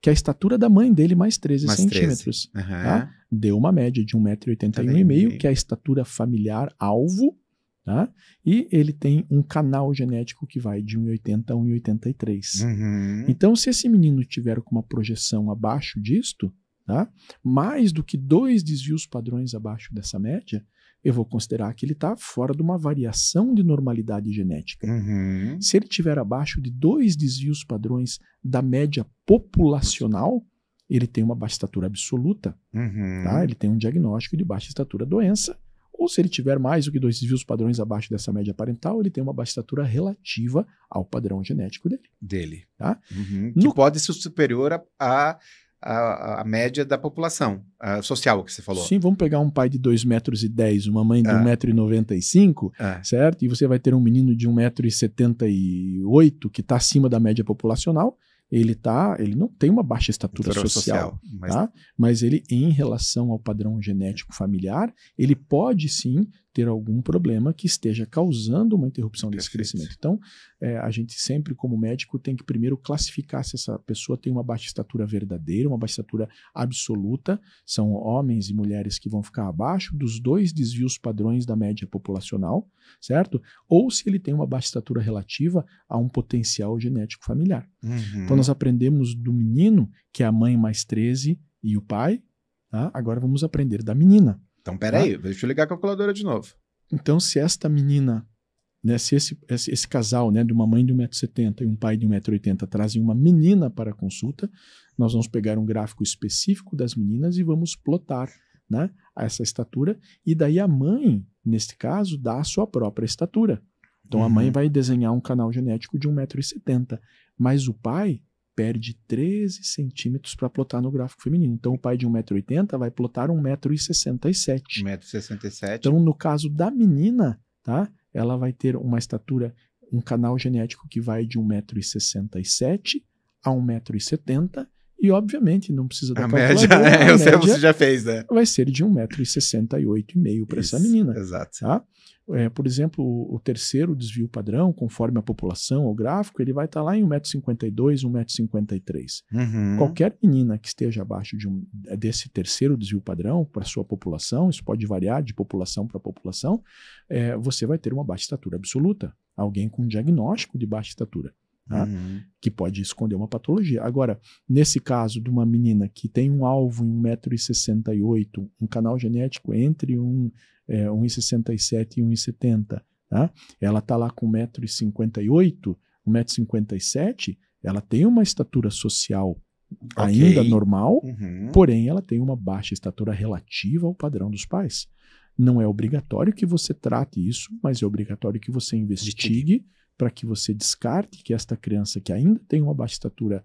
Speaker 3: que é a estatura da mãe dele mais 13 centímetros. Tá? Deu uma média de 1,81 m e meio, que é a estatura familiar alvo. Tá? E ele tem um canal genético que vai de 1,80 a 1,83. Então, se esse menino tiver com uma projeção abaixo disto, tá? Mais do que 2 desvios padrões abaixo dessa média, eu vou considerar que ele está fora de uma variação de normalidade genética. Se ele estiver abaixo de 2 desvios padrões da média populacional, ele tem uma baixa estatura absoluta. Tá? Ele tem um diagnóstico de baixa estatura doença. Ou se ele tiver mais do que 2 desvios padrões abaixo dessa média parental, ele tem uma baixa estatura relativa ao padrão genético dele. Tá?
Speaker 1: Que pode ser superior a média da população social que você falou.
Speaker 3: Sim, vamos pegar um pai de 2,10 m, uma mãe de 1,95 m, certo? E você vai ter um menino de 1,78 m que está acima da média populacional. Ele não tem uma baixa estatura social, tá? Mas ele, em relação ao padrão genético familiar, ele pode sim ter algum problema que esteja causando uma interrupção desse crescimento. Então, a gente sempre, como médico, tem que primeiro classificar se essa pessoa tem uma baixa estatura verdadeira, uma baixa estatura absoluta. São homens e mulheres que vão ficar abaixo dos 2 desvios padrões da média populacional, certo? Ou se ele tem uma baixa estatura relativa a um potencial genético familiar. Então, nós aprendemos do menino, que é a mãe mais 13 e o pai. Tá? Agora vamos aprender da menina.
Speaker 1: Então, peraí, deixa eu ligar a calculadora de novo.
Speaker 3: Então, se esta menina, né, se esse casal, né, de uma mãe de 1,70 m e um pai de 1,80 m trazem uma menina para a consulta, nós vamos pegar um gráfico específico das meninas e vamos plotar, né, essa estatura. E daí a mãe, neste caso, dá a sua própria estatura. Então, a mãe vai desenhar um canal genético de 1,70 m, mas o pai perde 13 centímetros para plotar no gráfico feminino. Então, o pai de 1,80 m vai plotar 1,67 m.
Speaker 1: 1,67 m.
Speaker 3: Então, no caso da menina, tá? Ela vai ter uma estatura, um canal genético que vai de 1,67 m a 1,70 m. E, obviamente, não precisa da calculadora.
Speaker 1: Eu sei, você já fez, né?
Speaker 3: Vai ser de 1,68 m para essa menina.
Speaker 1: Exato.
Speaker 3: Tá? Por exemplo, o terceiro desvio padrão, conforme a população, o gráfico, ele vai estar lá em 1,52 m, 1,53 m. Qualquer menina que esteja abaixo desse terceiro desvio padrão para a sua população, isso pode variar de população para população, você vai ter uma baixa estatura absoluta. Alguém com diagnóstico de baixa estatura. Tá? Que pode esconder uma patologia. Agora, nesse caso de uma menina que tem um alvo em 1,68 m, um canal genético entre 1,67 e 1,70, tá? Ela está lá com 1,58 m, 1,57 m, ela tem uma estatura social ainda normal, porém ela tem uma baixa estatura relativa ao padrão dos pais. Não é obrigatório que você trate isso, mas é obrigatório que você investigue para que você descarte que esta criança que ainda tem uma baixa estatura,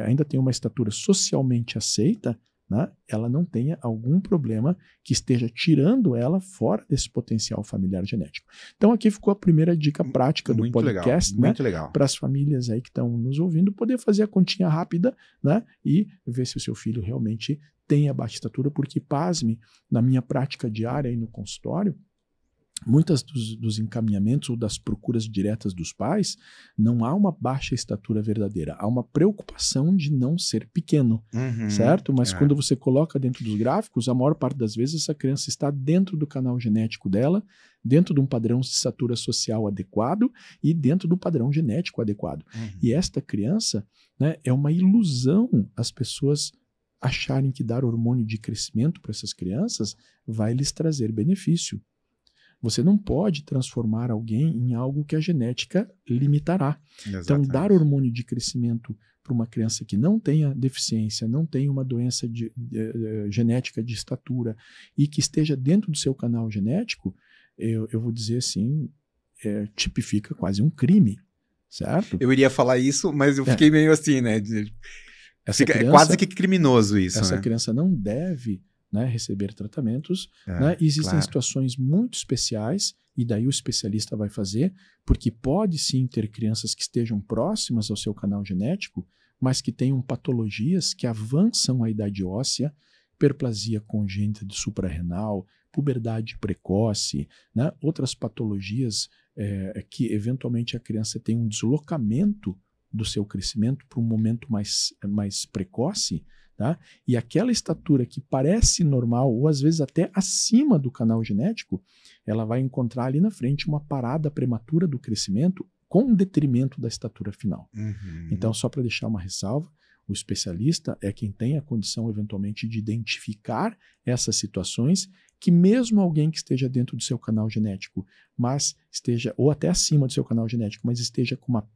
Speaker 3: ainda tem uma estatura socialmente aceita, né, ela não tenha algum problema que esteja tirando ela fora desse potencial familiar genético. Então aqui ficou a primeira dica prática do podcast,
Speaker 1: legal, muito legal.
Speaker 3: Para as famílias aí que estão nos ouvindo poder fazer a continha rápida, né, e ver se o seu filho realmente tem a baixa estatura, porque, pasme, na minha prática diária aí no consultório, muitas dos encaminhamentos ou das procuras diretas dos pais, não há uma baixa estatura verdadeira, há uma preocupação de não ser pequeno, certo? Mas quando você coloca dentro dos gráficos, a maior parte das vezes essa criança está dentro do canal genético dela, dentro de um padrão de estatura social adequado e dentro do padrão genético adequado. E esta criança, né, é uma ilusão as pessoas acharem que dar hormônio de crescimento para essas crianças vai lhes trazer benefício. Você não pode transformar alguém em algo que a genética limitará. Exatamente. Então, dar hormônio de crescimento para uma criança que não tenha deficiência, não tenha uma doença genética de estatura e que esteja dentro do seu canal genético, eu vou dizer assim, tipifica quase um crime, certo?
Speaker 1: Eu iria falar isso, mas eu fiquei meio assim, né? É quase que criminoso isso,
Speaker 3: essa
Speaker 1: né?
Speaker 3: criança não deve, né, receber tratamentos, né? Existem situações muito especiais, e daí o especialista vai fazer, porque pode sim ter crianças que estejam próximas ao seu canal genético, mas que tenham patologias que avançam a idade óssea, hiperplasia congênita de suprarrenal, puberdade precoce, né? Outras patologias que eventualmente a criança tem um deslocamento do seu crescimento para um momento mais precoce, tá? E aquela estatura que parece normal, ou às vezes até acima do canal genético, ela vai encontrar ali na frente uma parada prematura do crescimento com detrimento da estatura final. Então, só para deixar uma ressalva, o especialista é quem tem a condição, eventualmente, de identificar essas situações que mesmo alguém que esteja dentro do seu canal genético, mas esteja, ou até acima do seu canal genético, mas esteja com uma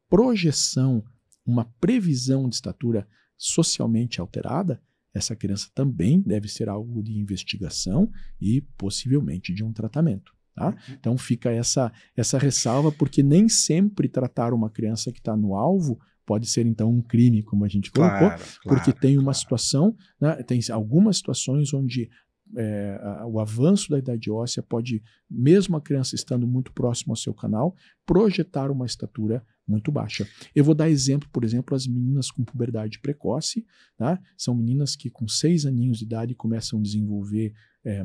Speaker 3: projeção, uma previsão de estatura socialmente alterada, essa criança também deve ser algo de investigação e possivelmente de um tratamento. Tá? Então fica essa ressalva, porque nem sempre tratar uma criança que está no alvo pode ser então um crime, como a gente colocou, porque tem uma situação, né, tem algumas situações onde o avanço da idade óssea pode, mesmo a criança estando muito próximo ao seu canal, projetar uma estatura muito baixa. Eu vou dar exemplo, por exemplo, as meninas com puberdade precoce, tá? São meninas que com 6 aninhos de idade começam a desenvolver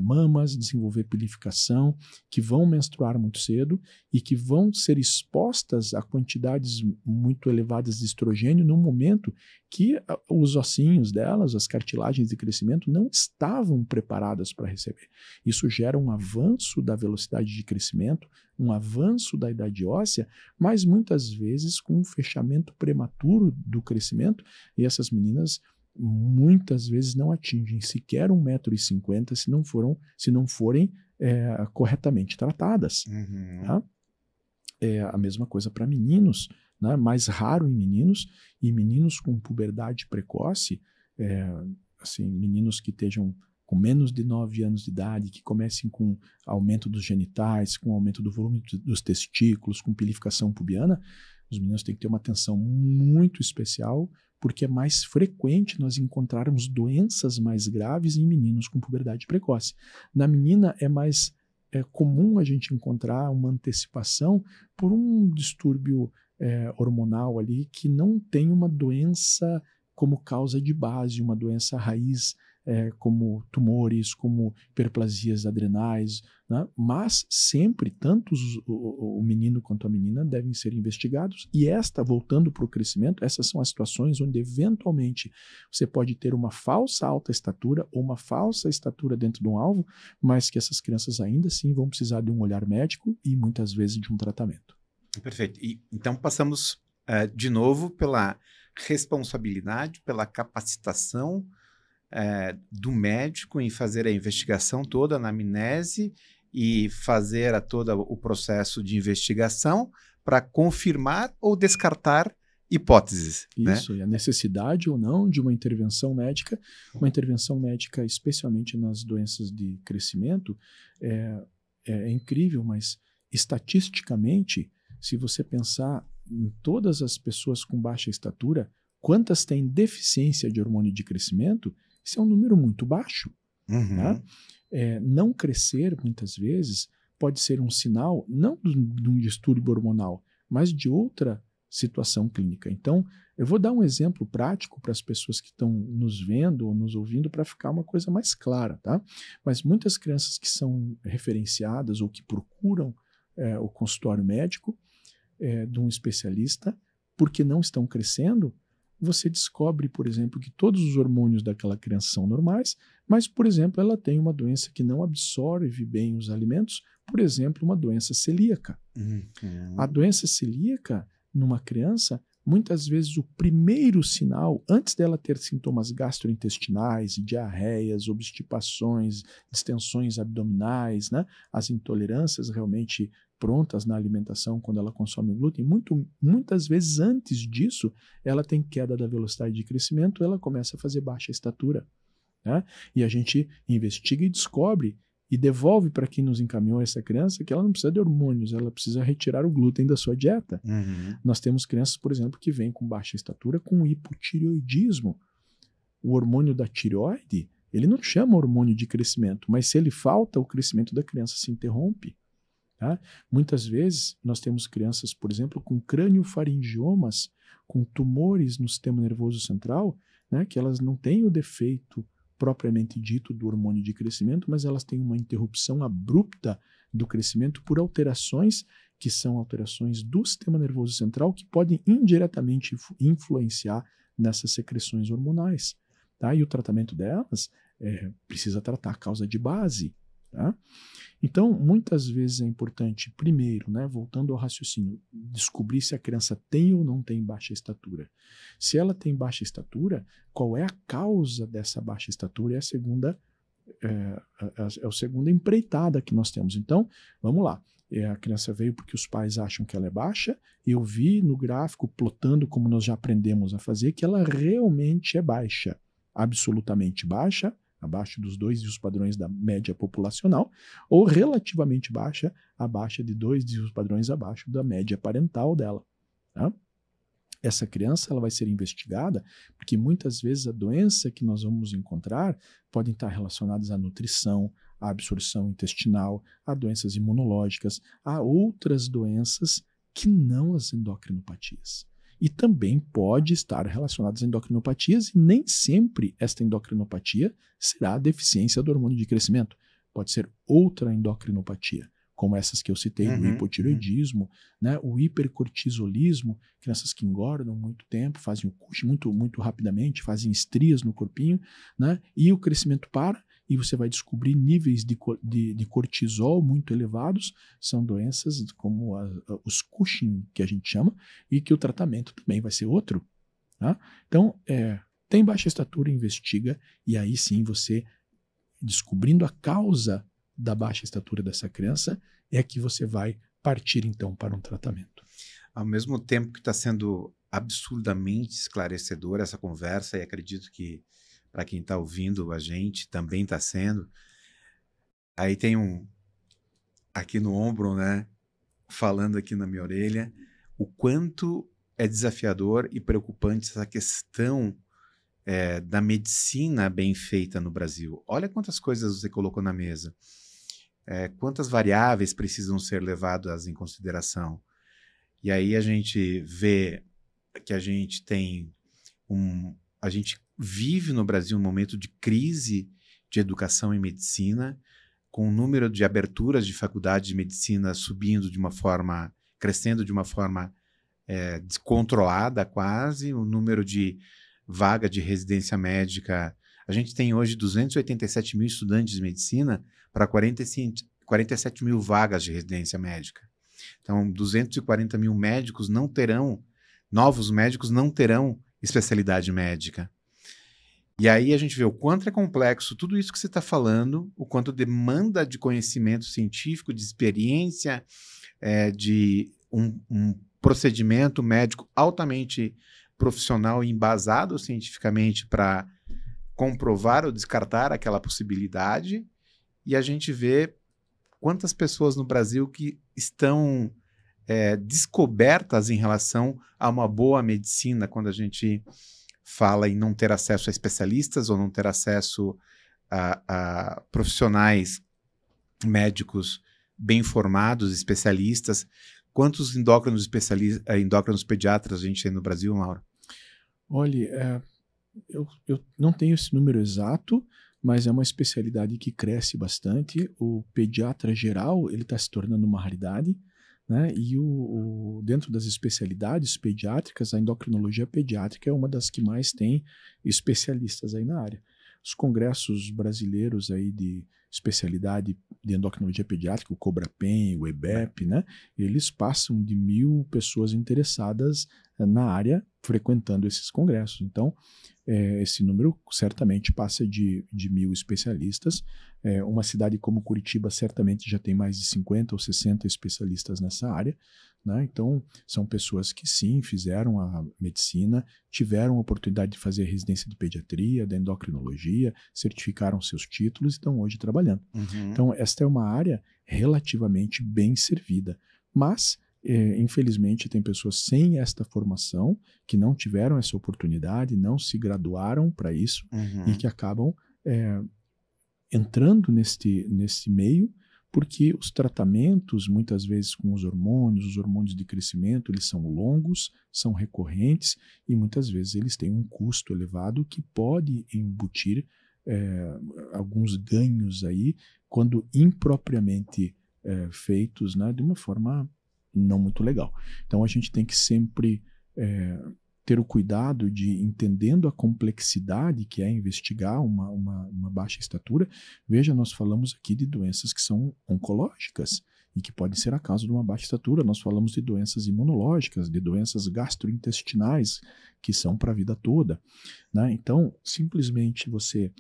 Speaker 3: mamas, desenvolver pilificação, que vão menstruar muito cedo e que vão ser expostas a quantidades muito elevadas de estrogênio no momento que os ossinhos delas, as cartilagens de crescimento, não estavam preparadas para receber. Isso gera um avanço da velocidade de crescimento, um avanço da idade óssea, mas muitas vezes com um fechamento prematuro do crescimento, e essas meninas muitas vezes não atingem sequer 1,50 m se não forem corretamente tratadas. Tá? É a mesma coisa para meninos, né? Mais raro em meninos, e meninos com puberdade precoce, assim, meninos que estejam com menos de 9 anos de idade, que comecem com aumento dos genitais, com aumento do volume dos testículos, com pilificação pubiana, os meninos têm que ter uma atenção muito especial, porque é mais frequente nós encontrarmos doenças mais graves em meninos com puberdade precoce. Na menina é mais comum a gente encontrar uma antecipação por um distúrbio hormonal ali que não tem uma doença como causa de base, uma doença raiz, como tumores, como hiperplasias adrenais, né? Mas sempre, tanto o menino quanto a menina devem ser investigados, e voltando para o crescimento, essas são as situações onde eventualmente você pode ter uma falsa alta estatura ou uma falsa estatura dentro de um alvo, mas que essas crianças ainda assim vão precisar de um olhar médico e muitas vezes de um tratamento.
Speaker 1: Perfeito. Então passamos de novo pela responsabilidade, pela capacitação do médico em fazer a investigação toda, a anamnese, e fazer todo o processo de investigação para confirmar ou descartar hipóteses.
Speaker 3: Isso,
Speaker 1: né?
Speaker 3: E a necessidade ou não de uma intervenção médica especialmente nas doenças de crescimento, é incrível, mas estatisticamente, se você pensar em todas as pessoas com baixa estatura, quantas têm deficiência de hormônio de crescimento, isso é um número muito baixo. Tá? Não crescer, muitas vezes, pode ser um sinal, não de um distúrbio hormonal, mas de outra situação clínica. Então, eu vou dar um exemplo prático para as pessoas que estão nos vendo ou nos ouvindo para ficar uma coisa mais clara, tá? Mas muitas crianças que são referenciadas ou que procuram o consultório médico de um especialista, porque não estão crescendo, você descobre, por exemplo, que todos os hormônios daquela criança são normais, mas, por exemplo, ela tem uma doença que não absorve bem os alimentos, por exemplo, uma doença celíaca. A doença celíaca, numa criança, muitas vezes o primeiro sinal, antes dela ter sintomas gastrointestinais, diarreias, obstipações, distensões abdominais, né, as intolerâncias realmente prontas na alimentação quando ela consome o glúten, muitas vezes antes disso, ela tem queda da velocidade de crescimento, ela começa a fazer baixa estatura. Né? E a gente investiga e descobre e devolve para quem nos encaminhou essa criança que ela não precisa de hormônios, ela precisa retirar o glúten da sua dieta. Nós temos crianças, por exemplo, que vêm com baixa estatura com hipotireoidismo. O hormônio da tireoide, ele não chama hormônio de crescimento, mas se ele falta, o crescimento da criança se interrompe. Tá? Muitas vezes nós temos crianças, por exemplo, com craniofaringiomas, com tumores no sistema nervoso central, né, que elas não têm o defeito propriamente dito do hormônio de crescimento, mas elas têm uma interrupção abrupta do crescimento por alterações que são alterações do sistema nervoso central que podem indiretamente influenciar nessas secreções hormonais. Tá? E o tratamento delas precisa tratar a causa de base. Tá? Então, muitas vezes é importante, primeiro, né, voltando ao raciocínio, descobrir se a criança tem ou não tem baixa estatura. Se ela tem baixa estatura, qual é a causa dessa baixa estatura? É a segunda empreitada que nós temos. Então, vamos lá. A criança veio porque os pais acham que ela é baixa, eu vi no gráfico, plotando como nós já aprendemos a fazer, que ela realmente é baixa, absolutamente baixa, abaixo dos 2 dígitos padrões da média populacional, ou relativamente baixa, abaixo de 2 dígitos padrões abaixo da média parental dela. Tá? Essa criança ela vai ser investigada porque muitas vezes a doença que nós vamos encontrar podem estar relacionadas à nutrição, à absorção intestinal, a doenças imunológicas, a outras doenças que não as endocrinopatias. E também pode estar relacionadas a endocrinopatias e nem sempre esta endocrinopatia será a deficiência do hormônio de crescimento. Pode ser outra endocrinopatia, como essas que eu citei, do hipotireoidismo, né, o hipercortisolismo, crianças que engordam muito tempo, fazem o Cushing muito rapidamente, fazem estrias no corpinho, né, e o crescimento para, e você vai descobrir níveis de cortisol muito elevados, são doenças como os Cushing, que a gente chama, e que o tratamento também vai ser outro. Tá? Então, tem baixa estatura, investiga, e aí sim você, descobrindo a causa da baixa estatura dessa criança, é que você vai partir então para um tratamento.
Speaker 1: Ao mesmo tempo que está sendo absurdamente esclarecedora essa conversa, e acredito que para quem está ouvindo a gente também está sendo, aí tem aqui no ombro, né, falando aqui na minha orelha, o quanto é desafiador e preocupante essa questão da medicina bem feita no Brasil. Olha quantas coisas você colocou na mesa. Quantas variáveis precisam ser levadas em consideração. E aí a gente vê que a gente tem a gente vive no Brasil um momento de crise de educação em medicina, com o número de aberturas de faculdades de medicina crescendo de uma forma descontrolada quase, o número de vaga de residência médica. A gente tem hoje 287 mil estudantes de medicina para 47 mil vagas de residência médica. Então, 240 mil novos médicos não terão especialidade médica. E aí a gente vê o quanto é complexo tudo isso que você está falando, o quanto demanda de conhecimento científico, de experiência, de um procedimento médico altamente profissional e embasado cientificamente para comprovar ou descartar aquela possibilidade. E a gente vê quantas pessoas no Brasil que estão descobertas em relação a uma boa medicina quando a gente fala em não ter acesso a especialistas ou não ter acesso a profissionais médicos bem formados, especialistas? Quantos endócrinos pediatras a gente tem no Brasil, Mauro?
Speaker 3: Olha, eu não tenho esse número exato, mas é uma especialidade que cresce bastante. O pediatra geral, ele está se tornando uma raridade, né? E dentro das especialidades pediátricas, a endocrinologia pediátrica é uma das que mais tem especialistas aí na área. Os congressos brasileiros aí de especialidade de endocrinologia pediátrica, o CobraPen, o EBEP, né? Eles passam de 1.000 pessoas interessadas na área frequentando esses congressos. Então, esse número certamente passa de 1.000 especialistas. Uma cidade como Curitiba certamente já tem mais de 50 ou 60 especialistas nessa área, né? Então, são pessoas que sim, fizeram a medicina, tiveram a oportunidade de fazer a residência de pediatria, da endocrinologia, certificaram seus títulos e estão hoje trabalhando.
Speaker 1: Uhum.
Speaker 3: Então, esta é uma área relativamente bem servida, mas infelizmente tem pessoas sem esta formação que não tiveram essa oportunidade, não se graduaram para isso e que acabam entrando nesse meio, porque os tratamentos, muitas vezes com os hormônios de crescimento, eles são longos, são recorrentes e muitas vezes eles têm um custo elevado que pode embutir alguns ganhos aí, quando impropriamente feitos, né, de uma forma não muito legal. Então a gente tem que sempre ter o cuidado de, entendendo a complexidade que é investigar uma baixa estatura. Veja, nós falamos aqui de doenças que são oncológicas e que podem ser a causa de uma baixa estatura. Nós falamos de doenças imunológicas, de doenças gastrointestinais, que são para a vida toda, né? Então, simplesmente você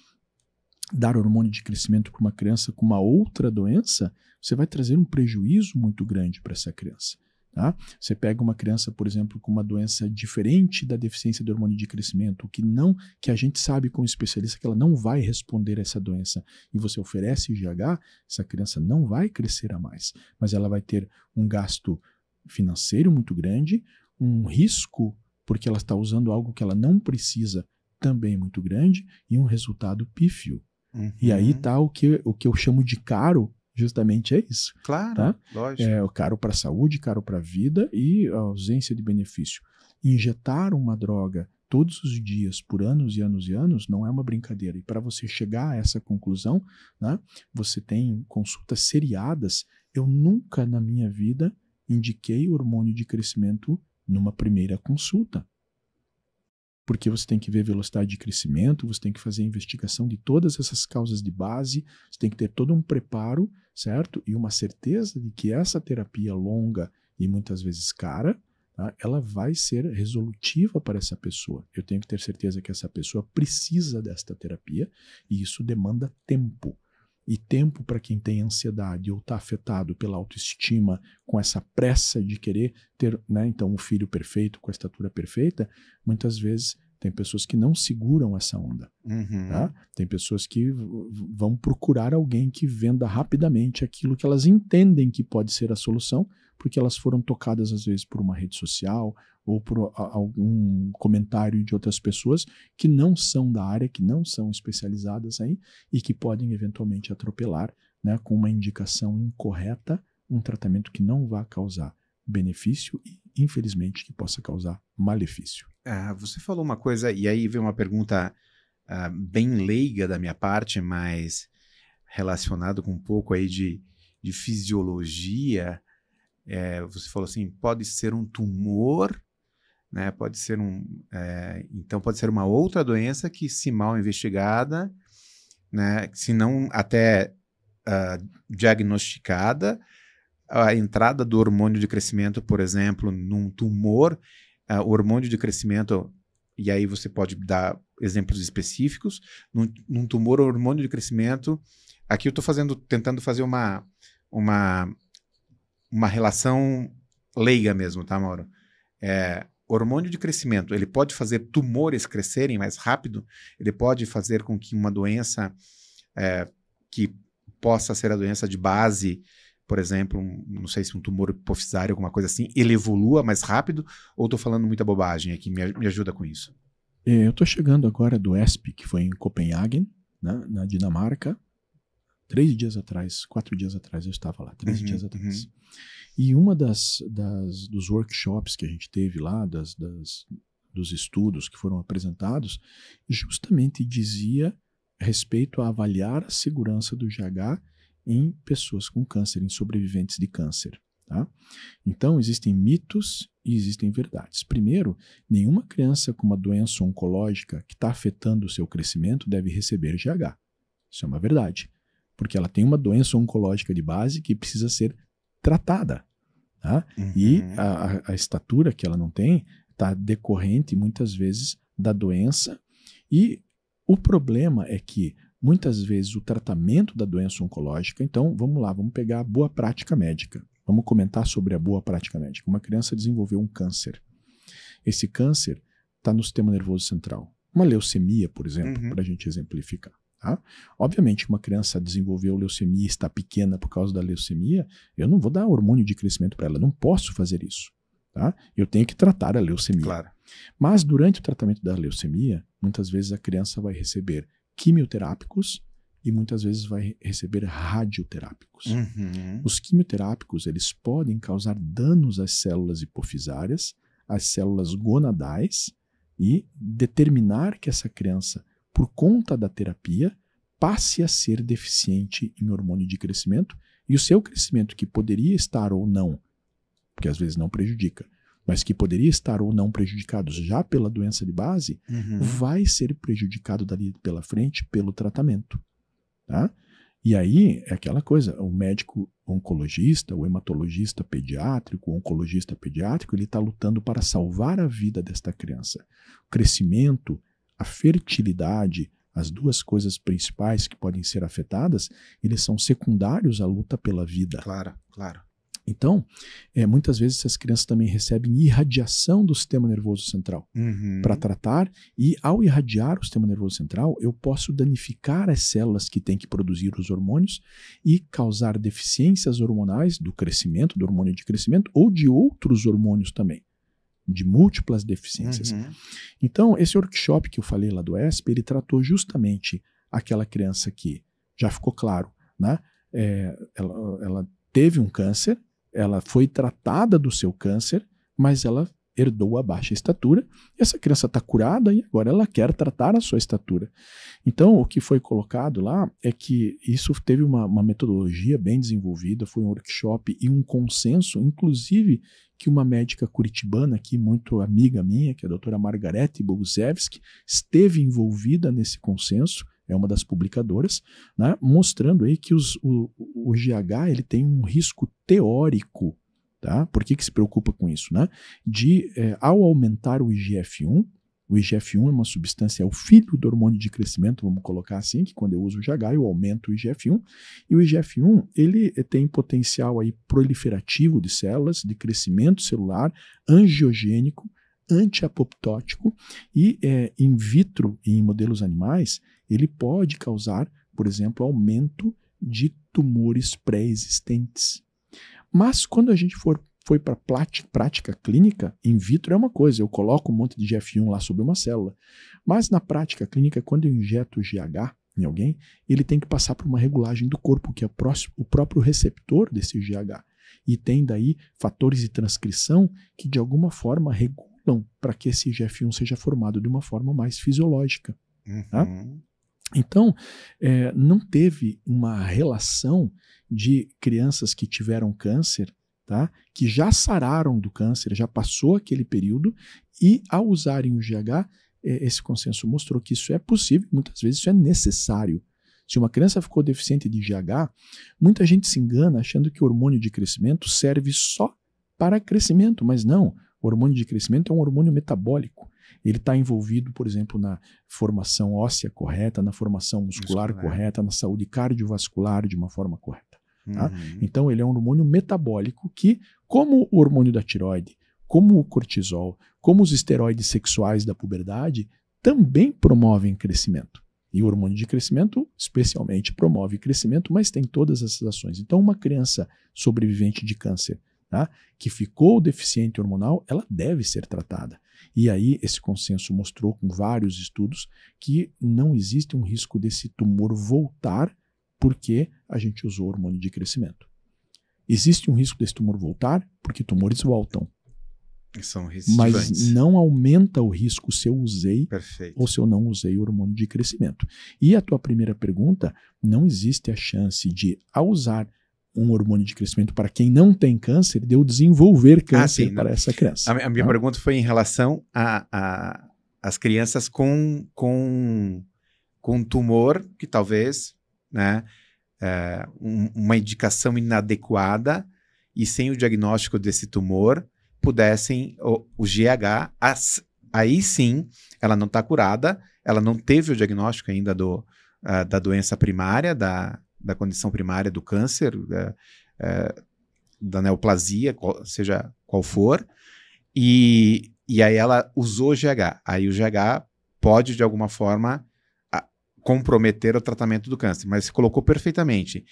Speaker 3: dar hormônio de crescimento para uma criança com uma outra doença, você vai trazer um prejuízo muito grande para essa criança. Tá? Você pega uma criança, por exemplo, com uma doença diferente da deficiência de hormônio de crescimento, que a gente sabe como especialista que ela não vai responder a essa doença, e você oferece IGH, essa criança não vai crescer a mais, mas ela vai ter um gasto financeiro muito grande, um risco porque ela está usando algo que ela não precisa também muito grande, e um resultado pífio. E aí está o que eu chamo de caro. Justamente é isso.
Speaker 1: Claro,
Speaker 3: tá?
Speaker 1: Lógico.
Speaker 3: O caro para a saúde, caro para a vida e a ausência de benefício. Injetar uma droga todos os dias, por anos e anos e anos, não é uma brincadeira. E para você chegar a essa conclusão, né, você tem consultas seriadas. Eu nunca na minha vida indiquei hormônio de crescimento numa primeira consulta. Porque você tem que ver velocidade de crescimento, você tem que fazer a investigação de todas essas causas de base, você tem que ter todo um preparo, certo? E uma certeza de que essa terapia longa e muitas vezes cara, tá, ela vai ser resolutiva para essa pessoa. Eu tenho que ter certeza que essa pessoa precisa desta terapia e isso demanda tempo. E tempo para quem tem ansiedade ou está afetado pela autoestima, com essa pressa de querer ter, né, então, um filho perfeito, com a estatura perfeita, muitas vezes tem pessoas que não seguram essa onda. Tá? Tem pessoas que vão procurar alguém que venda rapidamente aquilo que elas entendem que pode ser a solução, porque elas foram tocadas às vezes por uma rede social ou por algum comentário de outras pessoas que não são da área, que não são especializadas aí e que podem eventualmente atropelar, né, com uma indicação incorreta, um tratamento que não vai causar benefício e, infelizmente, que possa causar malefício.
Speaker 1: Você falou uma coisa, e aí veio uma pergunta bem leiga da minha parte, mas relacionado com um pouco aí de fisiologia. Você falou assim, pode ser um tumor, né? Pode ser então pode ser uma outra doença que, se mal investigada, né, se não até diagnosticada, a entrada do hormônio de crescimento, por exemplo, num tumor, o hormônio de crescimento, e aí você pode dar exemplos específicos, num tumor, o hormônio de crescimento, aqui eu estou tentando fazer uma relação leiga mesmo, tá, Mauro? Hormônio de crescimento, ele pode fazer tumores crescerem mais rápido, ele pode fazer com que uma doença que possa ser a doença de base, por exemplo, não sei se um tumor hipofisário, alguma coisa assim, ele evolua mais rápido, ou estou falando muita bobagem aqui? Me ajuda com isso.
Speaker 3: Eu estou chegando agora do ESP, que foi em Copenhague, né, na Dinamarca. 4 dias atrás eu estava lá, 3 dias atrás. E uma dos workshops que a gente teve lá, dos estudos que foram apresentados, justamente dizia respeito a avaliar a segurança do GH em pessoas com câncer, em sobreviventes de câncer. Tá? Então, existem mitos e existem verdades. Primeiro, nenhuma criança com uma doença oncológica que está afetando o seu crescimento deve receber GH. Isso é uma verdade. Porque ela tem uma doença oncológica de base que precisa ser tratada. Tá? E a estatura que ela não tem está decorrente, muitas vezes, da doença. E o problema é que, muitas vezes, o tratamento da doença oncológica... Então, vamos lá, vamos pegar a boa prática médica. Vamos comentar sobre a boa prática médica. Uma criança desenvolveu um câncer. Esse câncer está no sistema nervoso central. Uma leucemia, por exemplo, para a gente exemplificar. Tá? Obviamente, uma criança desenvolveu leucemia e está pequena por causa da leucemia, eu não vou dar hormônio de crescimento para ela, não posso fazer isso. Tá? Eu tenho que tratar a leucemia.
Speaker 1: Claro.
Speaker 3: Mas durante o tratamento da leucemia, muitas vezes a criança vai receber quimioterápicos e muitas vezes vai receber radioterápicos. Os quimioterápicos, eles podem causar danos às células hipofisárias, às células gonadais e determinar que essa criança, por conta da terapia, passe a ser deficiente em hormônio de crescimento e o seu crescimento, que poderia estar ou não, porque às vezes não prejudica, mas que poderia estar ou não prejudicado já pela doença de base, vai ser prejudicado dali pela frente pelo tratamento. Tá? E aí é aquela coisa, o médico oncologista, o hematologista pediátrico, o oncologista pediátrico, ele está lutando para salvar a vida desta criança. O crescimento, a fertilidade, as duas coisas principais que podem ser afetadas, eles são secundários à luta pela vida.
Speaker 1: Claro, claro.
Speaker 3: Então, muitas vezes essas crianças também recebem irradiação do sistema nervoso central para tratar, e ao irradiar o sistema nervoso central, eu posso danificar as células que têm que produzir os hormônios e causar deficiências hormonais do crescimento, do hormônio de crescimento, ou de outros hormônios também, de múltiplas deficiências. Então, esse workshop que eu falei lá do ESP, ele tratou justamente aquela criança que, já ficou claro, né? Ela teve um câncer, ela foi tratada do seu câncer, mas ela herdou a baixa estatura, e essa criança está curada e agora ela quer tratar a sua estatura. Então, o que foi colocado lá é que isso teve uma metodologia bem desenvolvida, foi um workshop e um consenso, inclusive que uma médica curitibana aqui, muito amiga minha, que é a doutora Margarete Bogusevski, esteve envolvida nesse consenso, é uma das publicadoras, né, mostrando aí que o GH ele tem um risco teórico. Tá? Por que se preocupa com isso? Né? Ao aumentar o IGF-1 é uma substância, é o filho do hormônio de crescimento, vamos colocar assim, que quando eu uso o GH eu aumento o IGF-1, e o IGF-1 ele tem potencial aí proliferativo de células, de crescimento celular, angiogênico, antiapoptótico, e in vitro, em modelos animais, ele pode causar, por exemplo, aumento de tumores pré-existentes. Mas quando a gente foi para prática clínica, in vitro é uma coisa, eu coloco um monte de IGF-1 lá sobre uma célula. Mas na prática clínica, quando eu injeto o GH em alguém, ele tem que passar por uma regulagem do corpo, que é o próprio receptor desse GH. E tem daí fatores de transcrição que de alguma forma regulam para que esse IGF-1 seja formado de uma forma mais fisiológica. Tá? Então, não teve uma relação de crianças que tiveram câncer, tá? Que já sararam do câncer, já passou aquele período, e ao usarem o GH, esse consenso mostrou que isso é possível, muitas vezes isso é necessário. Se uma criança ficou deficiente de GH, muita gente se engana achando que o hormônio de crescimento serve só para crescimento, mas não. O hormônio de crescimento é um hormônio metabólico. Ele está envolvido, por exemplo, na formação óssea correta, na formação muscular correta, na saúde cardiovascular de uma forma correta. Tá? Então, ele é um hormônio metabólico que, como o hormônio da tireoide, como o cortisol, como os esteroides sexuais da puberdade, também promovem crescimento. E o hormônio de crescimento, especialmente, promove crescimento, mas tem todas essas ações. Então, uma criança sobrevivente de câncer, tá, que ficou deficiente hormonal, ela deve ser tratada. E aí, esse consenso mostrou com vários estudos que não existe um risco desse tumor voltar porque a gente usou hormônio de crescimento. Existe um risco desse tumor voltar porque tumores voltam.
Speaker 1: São recidivantes.
Speaker 3: Mas não aumenta o risco se eu usei
Speaker 1: Perfeito.
Speaker 3: ou se eu não usei o hormônio de crescimento. E a tua primeira pergunta, não existe a chance de, ao usar um hormônio de crescimento para quem não tem câncer, de eu desenvolver câncer
Speaker 1: sim,
Speaker 3: para essa criança.
Speaker 1: A minha pergunta foi em relação às crianças com tumor que talvez, né, uma indicação inadequada e sem o diagnóstico desse tumor pudessem, o GH, aí sim, ela não está curada, ela não teve o diagnóstico ainda da doença primária, da condição primária do câncer, da neoplasia, seja qual for, e aí ela usou o GH. Aí o GH pode, de alguma forma, comprometer o tratamento do câncer, mas se colocou perfeitamente.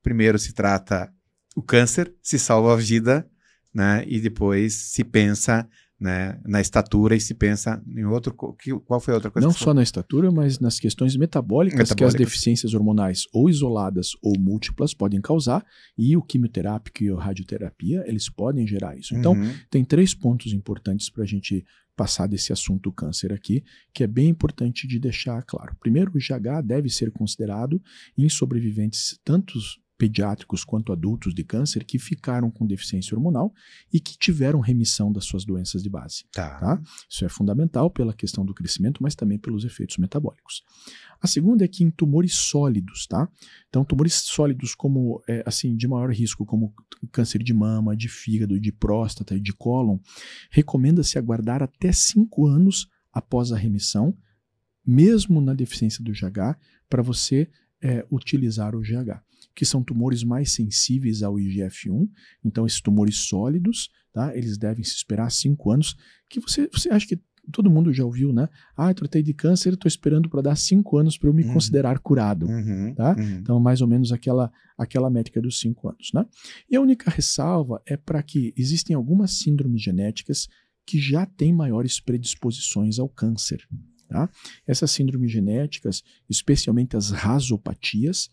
Speaker 1: Primeiro se trata o câncer, se salva a vida, né, e depois se pensa, né, na estatura e se pensa em outro... Qual foi a outra coisa?
Speaker 3: Não só na estatura, mas nas questões metabólicas que as deficiências hormonais ou isoladas ou múltiplas podem causar, e o quimioterápico e a radioterapia, eles podem gerar isso. Então, tem 3 pontos importantes para a gente passar desse assunto câncer aqui, que é bem importante de deixar claro. Primeiro, o GH deve ser considerado em sobreviventes tantos pediátricos quanto adultos de câncer que ficaram com deficiência hormonal e que tiveram remissão das suas doenças de base. Tá? Isso é fundamental pela questão do crescimento, mas também pelos efeitos metabólicos. A segunda é que em tumores sólidos, tá? Então, tumores sólidos como, assim, de maior risco, como câncer de mama, de fígado, de próstata e de cólon, recomenda-se aguardar até 5 anos após a remissão, mesmo na deficiência do GH, para você utilizar o GH, que são tumores mais sensíveis ao IGF-1. Então, esses tumores sólidos, tá, eles devem se esperar 5 anos, que você acha que todo mundo já ouviu, né? Eu tratei de câncer, estou esperando para dar 5 anos para eu me considerar curado. Tá? Então, mais ou menos aquela métrica dos 5 anos. Né? E a única ressalva é para que existem algumas síndromes genéticas que já têm maiores predisposições ao câncer. Tá? Essas síndromes genéticas, especialmente as rasopatias,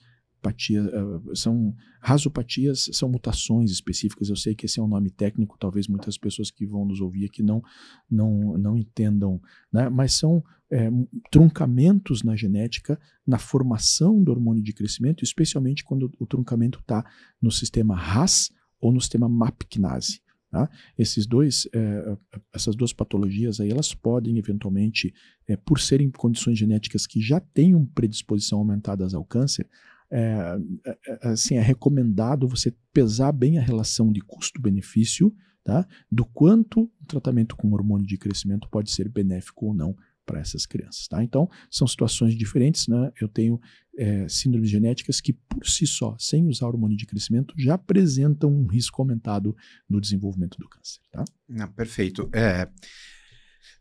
Speaker 3: rasopatias são mutações específicas. Eu sei que esse é um nome técnico, talvez muitas pessoas que vão nos ouvir aqui não entendam, né? Mas são truncamentos na genética, na formação do hormônio de crescimento, especialmente quando o truncamento está no sistema RAS ou no sistema MAPkinase. Tá? Essas 2 patologias aí, elas podem eventualmente, por serem condições genéticas que já tenham predisposição aumentadas ao câncer, assim, é recomendado você pesar bem a relação de custo-benefício, tá? Do quanto o tratamento com hormônio de crescimento pode ser benéfico ou não para essas crianças. Tá? Então, são situações diferentes. Né? Eu tenho síndromes genéticas que, por si só, sem usar hormônio de crescimento, já apresentam um risco aumentado no desenvolvimento do câncer. Tá?
Speaker 1: Não, perfeito. Você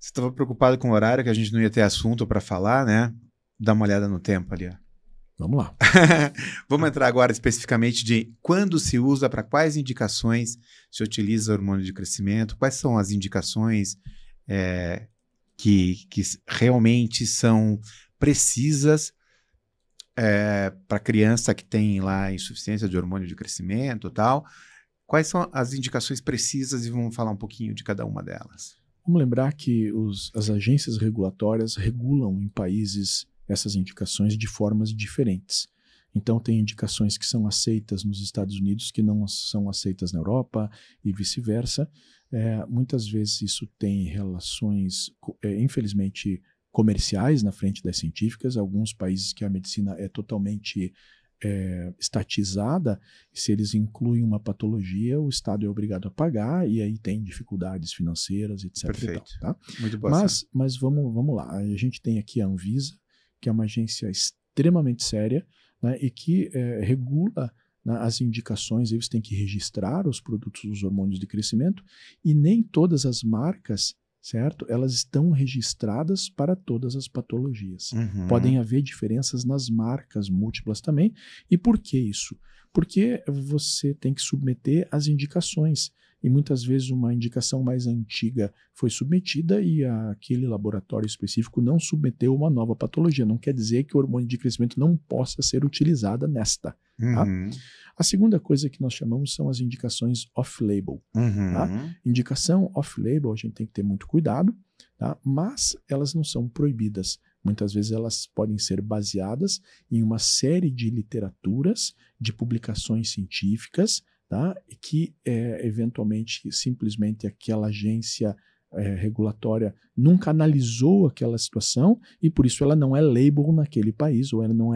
Speaker 1: estava preocupado com o horário, que a gente não ia ter assunto para falar, né? Dá uma olhada no tempo ali.
Speaker 3: Vamos lá.
Speaker 1: Vamos entrar agora especificamente de quando se usa, para quais indicações se utiliza hormônio de crescimento, quais são as indicações que realmente são precisas para criança que tem lá insuficiência de hormônio de crescimento e tal. Quais são as indicações precisas e vamos falar um pouquinho de cada uma delas.
Speaker 3: Vamos lembrar que as agências regulatórias regulam em países essas indicações de formas diferentes. Então, tem indicações que são aceitas nos Estados Unidos que não são aceitas na Europa e vice-versa. Muitas vezes isso tem relações, infelizmente, comerciais na frente das científicas. Alguns países que a medicina é totalmente estatizada, se eles incluem uma patologia, o Estado é obrigado a pagar e aí tem dificuldades financeiras, etc.
Speaker 1: Perfeito.
Speaker 3: E tal, tá?
Speaker 1: Muito bom.
Speaker 3: Mas vamos lá. A gente tem aqui a Anvisa, que é uma agência extremamente séria, né, e que regula, né, as indicações. Eles têm que registrar os produtos dos hormônios de crescimento e nem todas as marcas certo? Elas estão registradas para todas as patologias.
Speaker 1: Uhum.
Speaker 3: Podem haver diferenças nas marcas múltiplas também. E por que isso? Porque você tem que submeter as indicações. E muitas vezes uma indicação mais antiga foi submetida e aquele laboratório específico não submeteu uma nova patologia. Não quer dizer que o hormônio de crescimento não possa ser utilizada nesta. Tá?
Speaker 1: Uhum.
Speaker 3: A segunda coisa que nós chamamos são as indicações off-label.
Speaker 1: Uhum.
Speaker 3: Tá? Indicação off-label, a gente tem que ter muito cuidado, tá? Mas elas não são proibidas. Muitas vezes elas podem ser baseadas em uma série de literaturas, de publicações científicas, tá? Que eventualmente simplesmente aquela agência regulatória nunca analisou aquela situação e por isso ela não é label naquele país ou ela não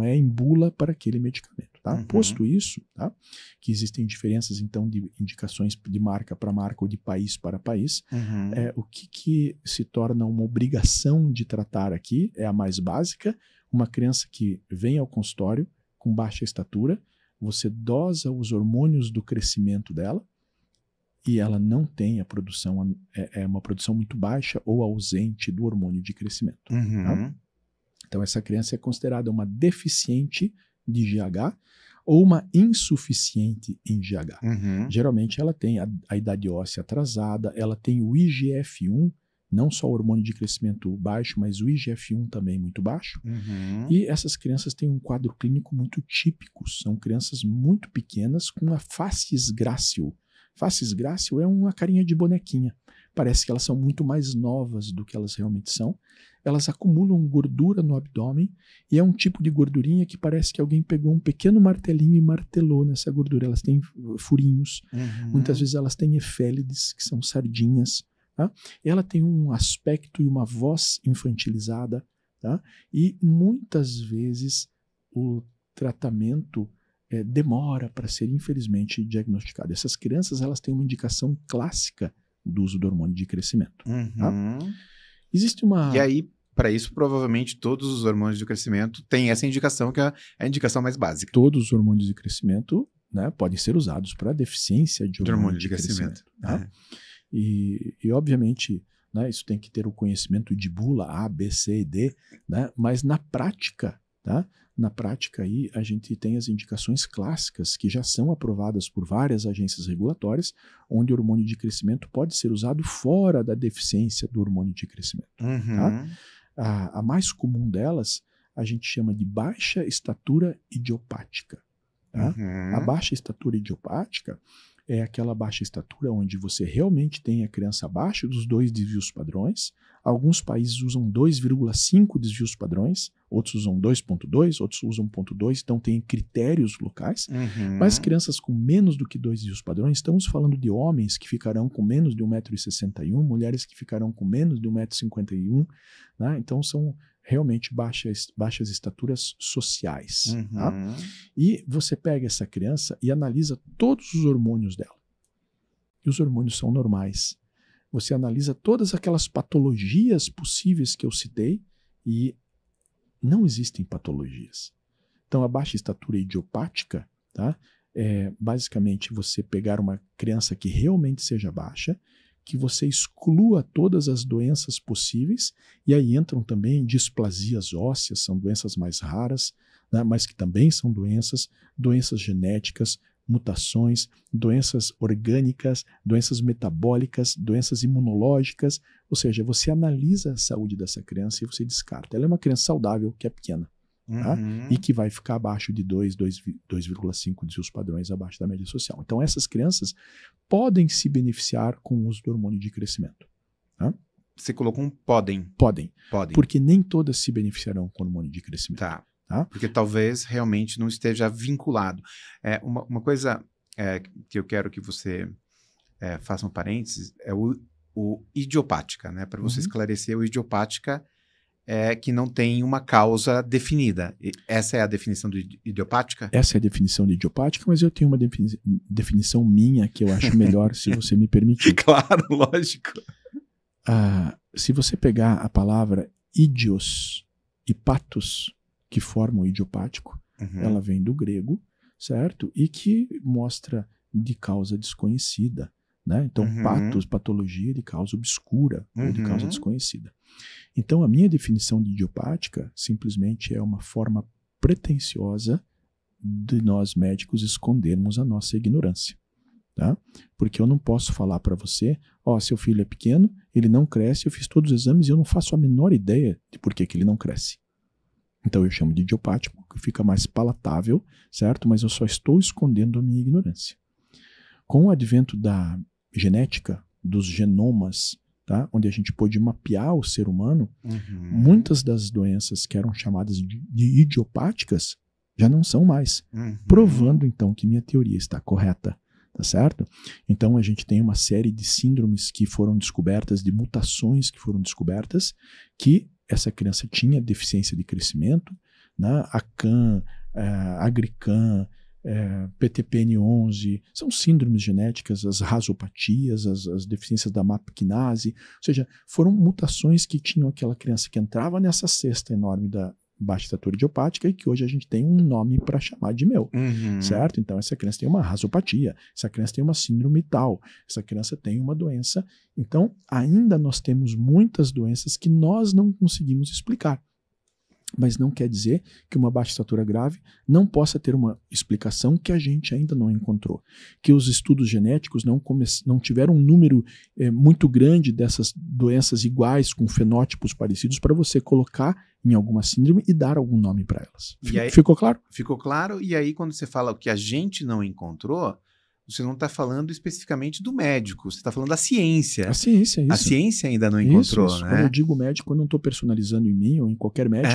Speaker 3: é em bula para aquele medicamento. Tá?
Speaker 1: Uhum.
Speaker 3: Posto isso, tá? Que existem diferenças então de indicações de marca para marca ou de país para país,
Speaker 1: Uhum.
Speaker 3: o que se torna uma obrigação de tratar aqui é a mais básica. Uma criança que vem ao consultório com baixa estatura, você dosa os hormônios do crescimento dela e ela não tem a produção, é uma produção muito baixa ou ausente do hormônio de crescimento.
Speaker 1: Uhum.
Speaker 3: Tá? Então essa criança é considerada uma deficiente de GH ou uma insuficiente em GH.
Speaker 1: Uhum.
Speaker 3: Geralmente ela tem a idade óssea atrasada, ela tem o IGF-1, não só o hormônio de crescimento baixo, mas o IGF-1 também muito baixo.
Speaker 1: Uhum.
Speaker 3: E essas crianças têm um quadro clínico muito típico, são crianças muito pequenas com a facies grácil. Facies grácil é uma carinha de bonequinha. Parece que elas são muito mais novas do que elas realmente são. Elas acumulam gordura no abdômen e é um tipo de gordurinha que parece que alguém pegou um pequeno martelinho e martelou nessa gordura. Elas têm furinhos,
Speaker 1: Uhum.
Speaker 3: muitas vezes elas têm efélides, que são sardinhas. Tá? Ela tem um aspecto e uma voz infantilizada. Tá? E muitas vezes o tratamento demora para ser, infelizmente, diagnosticado. Essas crianças elas têm uma indicação clássica do uso do hormônio de crescimento.
Speaker 1: Uhum.
Speaker 3: Tá? Existe uma...
Speaker 1: E aí, para isso, provavelmente todos os hormônios de crescimento têm essa indicação, que é a indicação mais básica.
Speaker 3: Todos os hormônios de crescimento, né, podem ser usados para deficiência de hormônio de crescimento. Tá? E obviamente, né, isso tem que ter o conhecimento de bula A, B, C e D, né, mas na prática, tá? Na prática aí a gente tem as indicações clássicas que já são aprovadas por várias agências regulatórias, onde o hormônio de crescimento pode ser usado fora da deficiência do hormônio de crescimento.
Speaker 1: Uhum.
Speaker 3: Tá? A mais comum delas a gente chama de baixa estatura idiopática. Tá?
Speaker 1: Uhum.
Speaker 3: A baixa estatura idiopática é aquela baixa estatura onde você realmente tem a criança abaixo dos 2 desvios padrões. Alguns países usam 2,5 desvios padrões, outros usam 2,2, outros usam 0,2, então tem critérios locais.
Speaker 1: Uhum.
Speaker 3: Mas crianças com menos do que 2 desvios padrões, estamos falando de homens que ficarão com menos de 1,61 m, mulheres que ficarão com menos de 1,51 m, né? Então são realmente baixas estaturas sociais.
Speaker 1: Uhum.
Speaker 3: Tá? E você pega essa criança e analisa todos os hormônios dela. E os hormônios são normais. Você analisa todas aquelas patologias possíveis que eu citei e não existem patologias. Então a baixa estatura idiopática, tá, é basicamente você pegar uma criança que realmente seja baixa, que você exclua todas as doenças possíveis, e aí entram também displasias ósseas, são doenças mais raras, né, mas que também são doenças genéticas, mutações, doenças orgânicas, doenças metabólicas, doenças imunológicas, ou seja, você analisa a saúde dessa criança e você descarta. Ela é uma criança saudável que é pequena. Tá?
Speaker 1: Uhum.
Speaker 3: E que vai ficar abaixo de 2,5 desvios padrões abaixo da média social. Então essas crianças podem se beneficiar com o uso do hormônio de crescimento. Tá?
Speaker 1: Você colocou um podem.
Speaker 3: Podem.
Speaker 1: Podem.
Speaker 3: Porque nem todas se beneficiarão com o hormônio de crescimento.
Speaker 1: Tá.
Speaker 3: Tá?
Speaker 1: Porque talvez realmente não esteja vinculado. Uma coisa que eu quero que você faça um parênteses é o idiopática, né? Para você esclarecer, o idiopática é que não tem uma causa definida. Essa é a definição do idiopática?
Speaker 3: Essa é a definição de idiopática, mas eu tenho uma definição minha que eu acho melhor, se você me permitir.
Speaker 1: Claro, lógico.
Speaker 3: Se você pegar a palavra idios e patos, que formam o idiopático, ela vem do grego, certo? E que mostra de causa desconhecida, né? Então, patologia de causa obscura ou de causa desconhecida. Então, a minha definição de idiopática simplesmente é uma forma pretensiosa de nós médicos escondermos a nossa ignorância. Tá? Porque eu não posso falar para você, seu filho é pequeno, ele não cresce, eu fiz todos os exames e eu não faço a menor ideia de por que ele não cresce. Então eu chamo de idiopático, que fica mais palatável, certo? Mas eu só estou escondendo a minha ignorância. Com o advento da genética, dos genomas, tá? Onde a gente pôde mapear o ser humano, muitas das doenças que eram chamadas de idiopáticas já não são mais. Provando então que minha teoria está correta. Tá certo? Então a gente tem uma série de síndromes que foram descobertas, de mutações que foram descobertas, que essa criança tinha deficiência de crescimento, né? A CAN, AGRICAN, PTPN11, são síndromes genéticas, as rasopatias, as deficiências da MAP quinase, ou seja, foram mutações que tinham aquela criança que entrava nessa cesta enorme da baixa estatura idiopática e que hoje a gente tem um nome para chamar de meu, certo? Então essa criança tem uma rasopatia, essa criança tem uma síndrome tal, essa criança tem uma doença. Então ainda nós temos muitas doenças que nós não conseguimos explicar. Mas não quer dizer que uma baixa estatura grave não possa ter uma explicação que a gente ainda não encontrou. Que os estudos genéticos não tiveram um número muito grande dessas doenças iguais, com fenótipos parecidos, para você colocar em alguma síndrome e dar algum nome para elas. Ficou claro?
Speaker 1: Ficou claro. E aí, quando você fala o que a gente não encontrou, você não está falando especificamente do médico, você está falando da ciência.
Speaker 3: A ciência, isso.
Speaker 1: A ciência ainda não encontrou,
Speaker 3: isso.
Speaker 1: Né?
Speaker 3: Quando eu digo médico, eu não estou personalizando em mim ou em qualquer médico.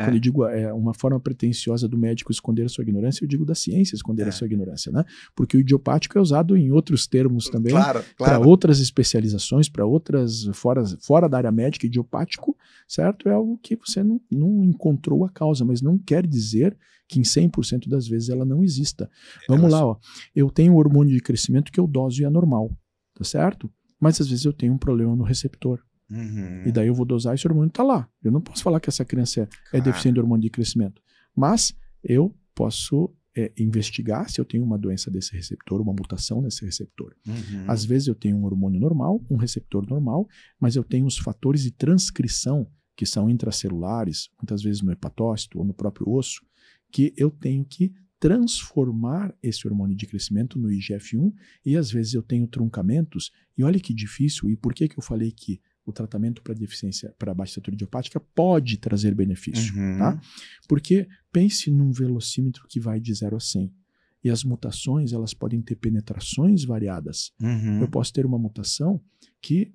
Speaker 3: Quando eu digo uma forma pretensiosa do médico esconder a sua ignorância, eu digo da ciência esconder a sua ignorância, né? Porque o idiopático é usado em outros termos também, para outras especializações, para outras, fora da área médica. Idiopático, certo? É algo que você não encontrou a causa, mas não quer dizer que em 100% das vezes ela não exista. Vamos lá, eu tenho um hormônio de crescimento que eu doso e é normal, tá certo? Mas às vezes eu tenho um problema no receptor. E daí eu vou dosar e esse hormônio está lá. Eu não posso falar que essa criança é deficiente do hormônio de crescimento. Mas eu posso investigar se eu tenho uma doença desse receptor, uma mutação nesse receptor. Às vezes eu tenho um hormônio normal, um receptor normal, mas eu tenho os fatores de transcrição que são intracelulares, muitas vezes no hepatócito ou no próprio osso, que eu tenho que transformar esse hormônio de crescimento no IGF-1 e às vezes eu tenho truncamentos. E olha que difícil, e por que eu falei que o tratamento para deficiência, para baixa estatura idiopática pode trazer benefício, tá? Porque pense num velocímetro que vai de 0 a 100. E as mutações, elas podem ter penetrações variadas. Eu posso ter uma mutação que,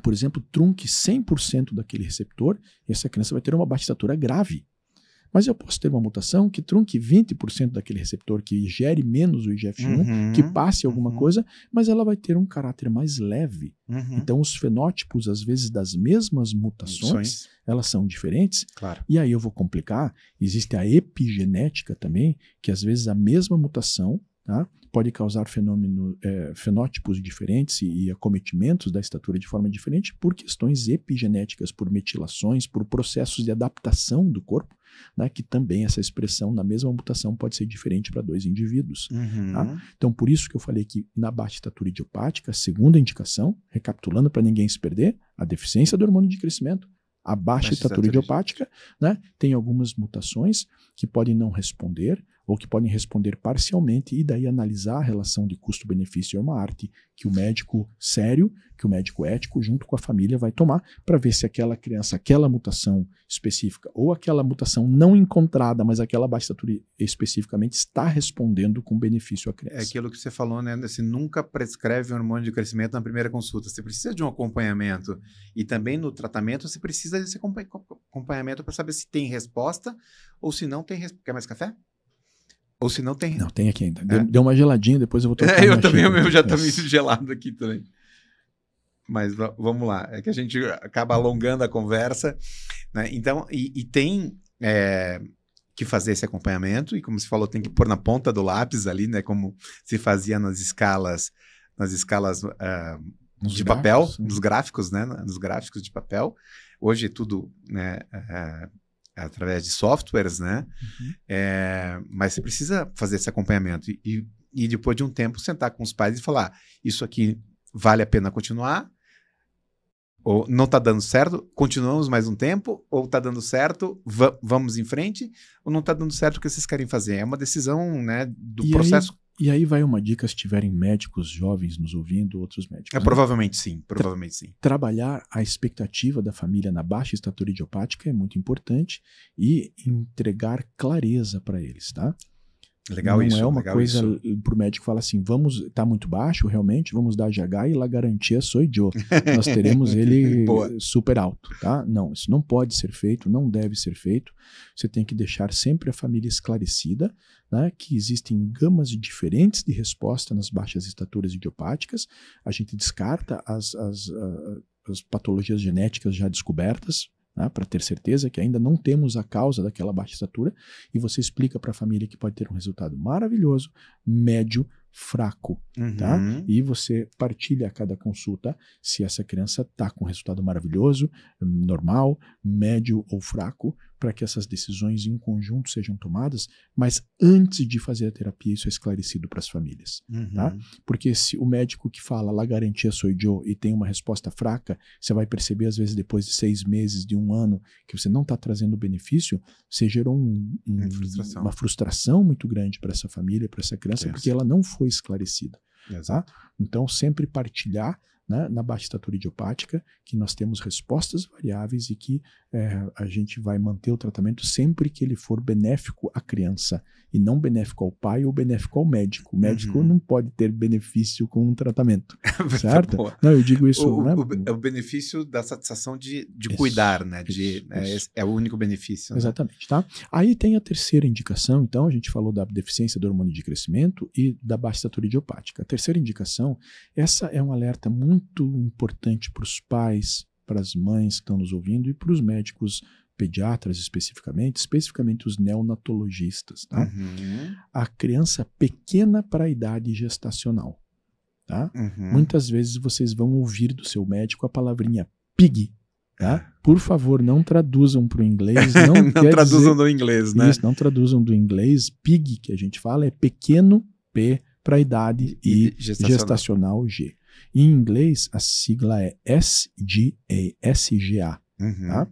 Speaker 3: por exemplo, trunque 100% daquele receptor e essa criança vai ter uma baixa estatura grave. Mas eu posso ter uma mutação que trunque 20% daquele receptor, que gere menos o IGF-1, que passe alguma coisa, mas ela vai ter um caráter mais leve. Então, os fenótipos, às vezes, das mesmas mutações, elas são diferentes.
Speaker 1: Claro.
Speaker 3: E aí eu vou complicar. Existe a epigenética também, que às vezes a mesma mutação, tá, pode causar fenótipos diferentes e acometimentos da estatura de forma diferente por questões epigenéticas, por metilações, por processos de adaptação do corpo, né, que também essa expressão na mesma mutação pode ser diferente para dois indivíduos. Tá? Então, por isso que eu falei que na baixa estatura idiopática, a segunda indicação, recapitulando para ninguém se perder, a deficiência do hormônio de crescimento, a baixa estatura idiopática, né, tem algumas mutações que podem não responder ou que podem responder parcialmente e daí analisar a relação de custo-benefício é uma arte que o médico sério, que o médico ético junto com a família vai tomar para ver se aquela criança, aquela mutação específica ou aquela mutação não encontrada, mas aquela baixa estatura especificamente está respondendo com benefício à criança.
Speaker 1: É aquilo que você falou, né? Você nunca prescreve um hormônio de crescimento na primeira consulta. Você precisa de um acompanhamento e também no tratamento você precisa desse acompanhamento para saber se tem resposta ou se não tem resposta. Quer mais café? Ou se não tem...
Speaker 3: Não, tem aqui ainda. Deu uma geladinha, depois eu vou trocar.
Speaker 1: Eu também, o meu já está meio gelado aqui também. Mas vamos lá. É que a gente acaba alongando a conversa, né? Então, e tem que fazer esse acompanhamento, e como você falou, tem que pôr na ponta do lápis ali, né? Como se fazia nas escalas de papel, nos gráficos, né? Nos gráficos de papel. Hoje é tudo, né? Através de softwares, né? Mas você precisa fazer esse acompanhamento. E e depois de um tempo sentar com os pais e falar, isso aqui vale a pena continuar? Ou não está dando certo, continuamos mais um tempo, ou está dando certo, vamos em frente, ou não está dando certo o que vocês querem fazer? É uma decisão, né, do processo.
Speaker 3: E aí vai uma dica se tiverem médicos jovens nos ouvindo, outros médicos.
Speaker 1: Provavelmente sim, provavelmente sim.
Speaker 3: Trabalhar a expectativa da família na baixa estatura idiopática é muito importante e entregar clareza para eles, tá?
Speaker 1: Legal
Speaker 3: não
Speaker 1: isso.
Speaker 3: Não é uma
Speaker 1: legal
Speaker 3: coisa
Speaker 1: isso.
Speaker 3: pro médico falar assim, tá muito baixo realmente, vamos dar GH e la garantia sou eu. Nós teremos ele super alto, tá? Não, isso não pode ser feito, não deve ser feito. Você tem que deixar sempre a família esclarecida, né, que existem gamas diferentes de resposta nas baixas estaturas idiopáticas. A gente descarta as patologias genéticas já descobertas, né, para ter certeza que ainda não temos a causa daquela baixa estatura, e você explica para a família que pode ter um resultado maravilhoso, médio, fraco, tá? E você partilha a cada consulta se essa criança está com resultado maravilhoso, normal, médio ou fraco, para que essas decisões em conjunto sejam tomadas, mas antes de fazer a terapia isso é esclarecido para as famílias, tá? Porque se o médico que fala la garantia sou eu e tem uma resposta fraca, você vai perceber às vezes depois de 6 meses, de 1 ano, que você não está trazendo benefício, você gerou uma frustração muito grande para essa família, para essa criança, porque ela não foi esclarecida. Tá? Então, sempre partilhar, né, na baixa estatura idiopática, que nós temos respostas variáveis e que a gente vai manter o tratamento sempre que ele for benéfico à criança e não benéfico ao pai ou benéfico ao médico. O médico não pode ter benefício com um tratamento, certo? Não, eu digo isso...
Speaker 1: O benefício da satisfação de cuidar, né? Isso. É o único benefício.
Speaker 3: Exatamente, né? Tá? Aí tem a terceira indicação, então, a gente falou da deficiência do hormônio de crescimento e da baixa estatura idiopática. A terceira indicação, essa é um alerta muito importante para os pais, para as mães que estão nos ouvindo e para os médicos pediatras especificamente os neonatologistas, tá? A criança pequena para a idade gestacional, tá? Muitas vezes vocês vão ouvir do seu médico a palavrinha PIG, tá? Por favor, não traduzam para o inglês. Não
Speaker 1: traduzam do inglês, né?
Speaker 3: Isso, não traduzam do inglês. PIG, que a gente fala, é pequeno P para a idade e gestacional G. Em inglês, a sigla é SGA. Tá?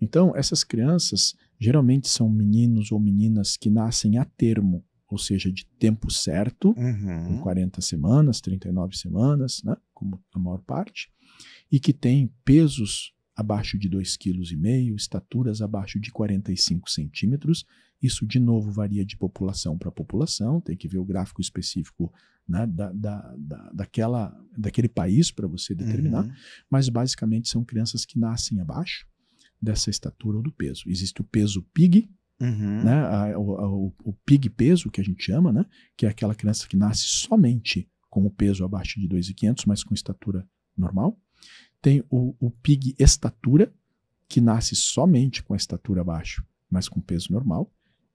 Speaker 3: Então, essas crianças geralmente são meninos ou meninas que nascem a termo, ou seja, de tempo certo, com 40 semanas, 39 semanas, né, como a maior parte, e que têm pesos abaixo de 2,5 kg, estaturas abaixo de 45 centímetros. Isso, de novo, varia de população para população, tem que ver o gráfico específico, né, daquele país para você determinar, mas basicamente são crianças que nascem abaixo dessa estatura ou do peso. Existe o peso PIG, né, o PIG peso, que a gente chama, né, que é aquela criança que nasce somente com o peso abaixo de 2,5 kg, mas com estatura normal. Tem o PIG estatura, que nasce somente com a estatura abaixo, mas com peso normal.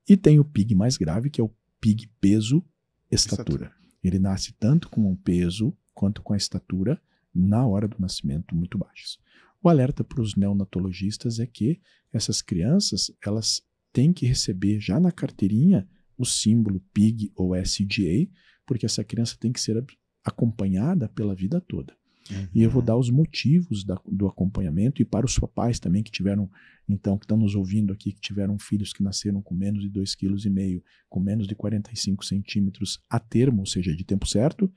Speaker 3: E tem o PIG mais grave, que é o PIG peso estatura. Ele nasce tanto com o peso quanto com a estatura na hora do nascimento muito baixos. O alerta para os neonatologistas é que essas crianças, elas têm que receber já na carteirinha o símbolo PIG ou SGA, porque essa criança tem que ser acompanhada pela vida toda. E eu vou dar os motivos do acompanhamento, e para os papais também que tiveram, então, que estão nos ouvindo aqui, que tiveram filhos que nasceram com menos de 2,5 kg, com menos de 45 centímetros a termo, ou seja, de tempo certo.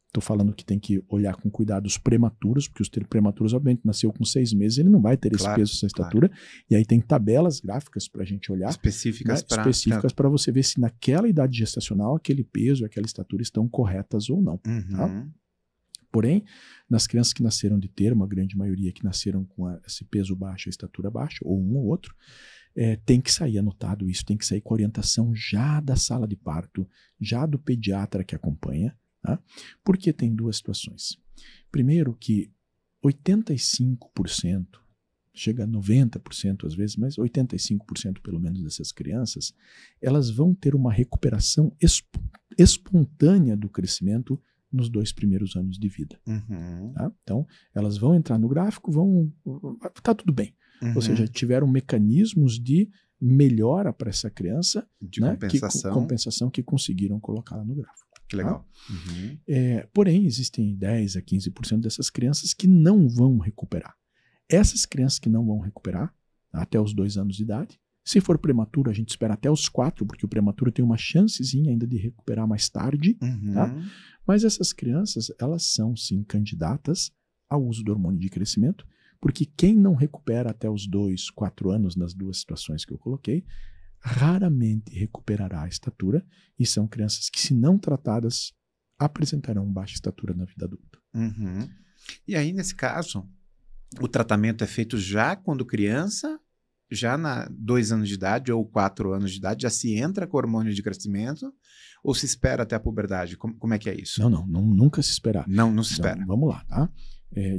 Speaker 3: Estou falando que tem que olhar com cuidado os prematuros, porque os prematuros, obviamente, nasceu com 6 meses, ele não vai ter esse peso, essa estatura. E aí tem tabelas gráficas para a gente olhar.
Speaker 1: Específicas, né?
Speaker 3: Específicas para você ver se naquela idade gestacional aquele peso, aquela estatura estão corretas ou não. Tá? Porém, nas crianças que nasceram de termo, a grande maioria que nasceram com esse peso baixo, a estatura baixa, ou um ou outro, tem que sair anotado isso, tem que sair com a orientação já da sala de parto, já do pediatra que acompanha, tá? Porque tem duas situações. Primeiro que 85%, chega a 90% às vezes, mas 85% pelo menos dessas crianças, elas vão ter uma recuperação espontânea do crescimento nos 2 primeiros anos de vida. Tá? Então, elas vão entrar no gráfico, tá tudo bem. Ou seja, tiveram mecanismos de melhora para essa criança,
Speaker 1: de
Speaker 3: compensação que conseguiram colocar lá no gráfico.
Speaker 1: Que legal. Uhum.
Speaker 3: Porém, existem 10 a 15% dessas crianças que não vão recuperar. Essas crianças que não vão recuperar até os 2 anos de idade, se for prematuro, a gente espera até os 4, porque o prematuro tem uma chancezinha ainda de recuperar mais tarde, tá? Mas essas crianças, elas são sim candidatas ao uso do hormônio de crescimento, porque quem não recupera até os 2, 4 anos nas duas situações que eu coloquei, raramente recuperará a estatura, e são crianças que, se não tratadas, apresentarão baixa estatura na vida adulta.
Speaker 1: Uhum. E aí, nesse caso, o tratamento é feito já quando criança, já na 2 anos de idade ou 4 anos de idade, já se entra com hormônio de crescimento, ou se espera até a puberdade? Como é que é isso?
Speaker 3: Não, nunca se esperar.
Speaker 1: Não se espera.
Speaker 3: Então, vamos lá, tá?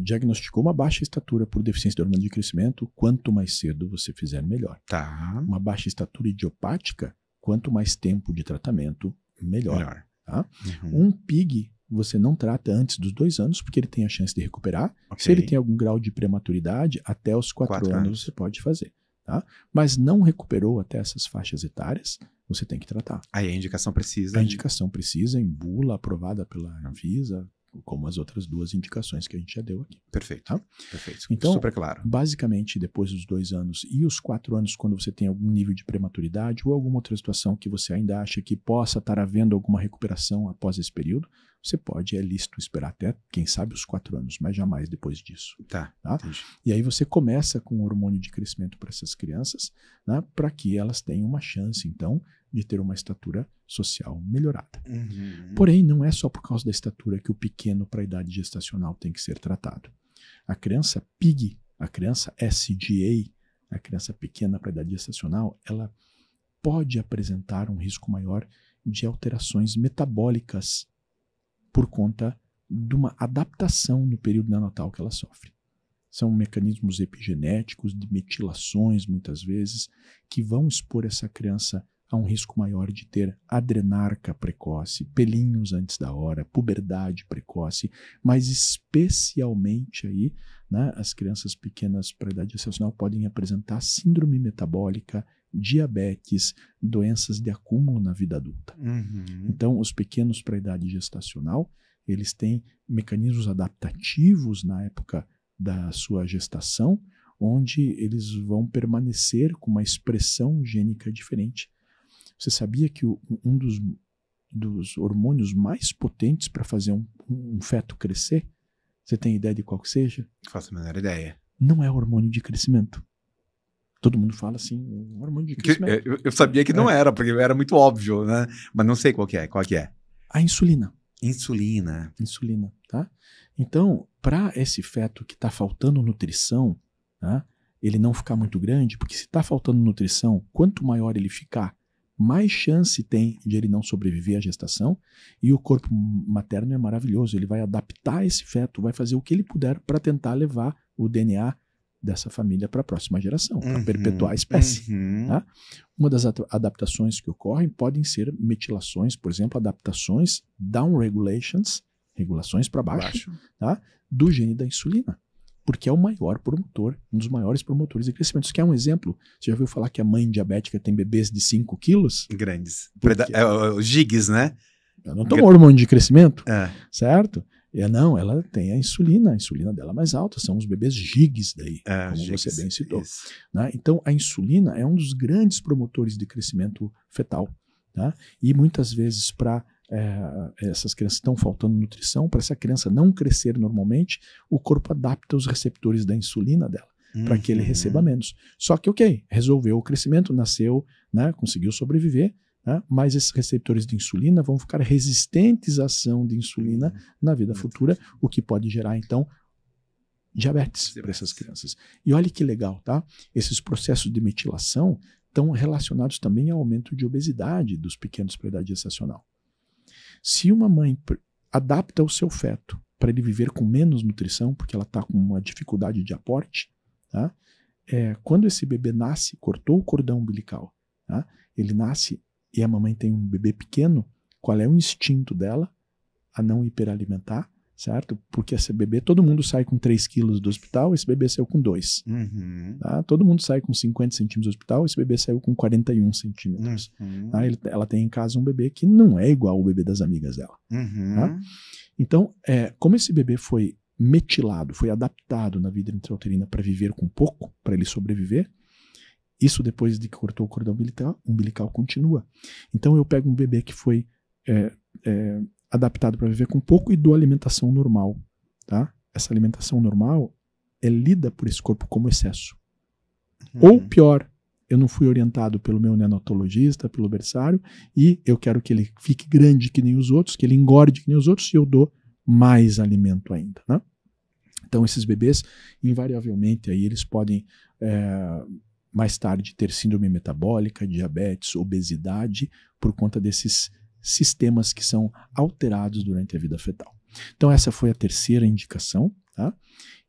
Speaker 3: Diagnosticou uma baixa estatura por deficiência de hormônio de crescimento, quanto mais cedo você fizer, melhor.
Speaker 1: Tá.
Speaker 3: Uma baixa estatura idiopática, quanto mais tempo de tratamento, melhor. Tá?
Speaker 1: Uhum.
Speaker 3: Um PIG você não trata antes dos 2 anos, porque ele tem a chance de recuperar.
Speaker 1: Ok.
Speaker 3: Se ele tem algum grau de prematuridade, até os 4 anos você pode fazer. Tá? Mas não recuperou até essas faixas etárias, você tem que tratar.
Speaker 1: Aí a indicação precisa.
Speaker 3: A indicação precisa em bula aprovada pela Anvisa, como as outras 2 indicações que a gente já deu aqui.
Speaker 1: Perfeito.
Speaker 3: Tá?
Speaker 1: Perfeito.
Speaker 3: Então,
Speaker 1: super claro.
Speaker 3: Basicamente, depois dos 2 anos e os 4 anos, quando você tem algum nível de prematuridade ou alguma outra situação que você ainda acha que possa estar havendo alguma recuperação após esse período, você pode, é lícito esperar até, quem sabe, os 4 anos, mas jamais depois disso.
Speaker 1: Tá. Entendi.
Speaker 3: E aí você começa com o hormônio de crescimento para essas crianças, né, para que elas tenham uma chance, então, de ter uma estatura social melhorada.
Speaker 1: Uhum.
Speaker 3: Porém, não é só por causa da estatura que o pequeno para a idade gestacional tem que ser tratado. A criança PIG, a criança SGA, a criança pequena para a idade gestacional, ela pode apresentar um risco maior de alterações metabólicas por conta de uma adaptação no período neonatal que ela sofre. São mecanismos epigenéticos, de metilações, muitas vezes, que vão expor essa criança a um risco maior de ter adrenarca precoce, pelinhos antes da hora, puberdade precoce, mas especialmente aí, né, as crianças pequenas para a idade gestacional podem apresentar síndrome metabólica, diabetes, doenças de acúmulo na vida adulta.
Speaker 1: Uhum.
Speaker 3: Então, os pequenos para a idade gestacional, eles têm mecanismos adaptativos na época da sua gestação, onde eles vão permanecer com uma expressão gênica diferente. Você sabia que um dos hormônios mais potentes para fazer um feto crescer, você tem ideia de qual que seja?
Speaker 1: Faço a menor ideia.
Speaker 3: Não é hormônio de crescimento. Todo mundo fala assim, hormônio de crescimento.
Speaker 1: Eu sabia que não era, porque era muito óbvio, né? Mas não sei qual que é. Qual que é?
Speaker 3: A insulina.
Speaker 1: Insulina.
Speaker 3: Insulina, tá? Então, para esse feto que está faltando nutrição, tá? Ele não ficar muito grande, porque se está faltando nutrição, quanto maior ele ficar, mais chance tem de ele não sobreviver à gestação, e o corpo materno é maravilhoso, ele vai adaptar esse feto, vai fazer o que ele puder para tentar levar o DNA dessa família para a próxima geração, para perpetuar a espécie. Tá? Uma das adaptações que ocorrem podem ser metilações, por exemplo, adaptações downregulations, regulações para baixo, tá? Do gene da insulina, porque é o maior promotor, um dos maiores promotores de crescimento. Você quer um exemplo? Você já ouviu falar que a mãe diabética tem bebês de 5 quilos?
Speaker 1: Grandes. Os gigs, né?
Speaker 3: Ela não toma hormônio de crescimento, certo? Não, ela tem a insulina dela mais alta, são os bebês gigs daí, como gigs, você bem citou. Né? Então, a insulina é um dos grandes promotores de crescimento fetal. Tá? E muitas vezes, para essas crianças estão faltando nutrição, para essa criança não crescer normalmente, o corpo adapta os receptores da insulina dela, para que ele receba menos. Só que, resolveu o crescimento, nasceu, né, conseguiu sobreviver, né, mas esses receptores de insulina vão ficar resistentes à ação de insulina na vida futura, o que pode gerar, então, diabetes para essas crianças. E olha que legal, tá? Esses processos de metilação estão relacionados também ao aumento de obesidade dos pequenos para a idade gestacional. Se uma mãe adapta o seu feto para ele viver com menos nutrição, porque ela está com uma dificuldade de aporte, tá? Quando esse bebê nasce, cortou o cordão umbilical, tá? Ele nasce e a mamãe tem um bebê pequeno, qual é o instinto dela? A não hiperalimentar, certo? Porque esse bebê, todo mundo sai com 3 quilos do hospital, esse bebê saiu com 2. Tá? Todo mundo sai com 50 centímetros do hospital, esse bebê saiu com 41 centímetros. Tá? Ela tem em casa um bebê que não é igual ao bebê das amigas dela. Tá? Então, como esse bebê foi metilado, foi adaptado na vida intrauterina para viver com pouco, para ele sobreviver, isso depois de que cortou o cordão umbilical continua. Então eu pego um bebê que foi adaptado para viver com pouco e dou alimentação normal. Tá? Essa alimentação normal é lida por esse corpo como excesso. Ou pior, eu não fui orientado pelo meu neonatologista, pelo berçário, e eu quero que ele fique grande que nem os outros, que ele engorde que nem os outros, e eu dou mais alimento ainda. Né? Então esses bebês, invariavelmente, aí eles podem mais tarde ter síndrome metabólica, diabetes, obesidade, por conta desses sistemas que são alterados durante a vida fetal. Então essa foi a terceira indicação. Tá?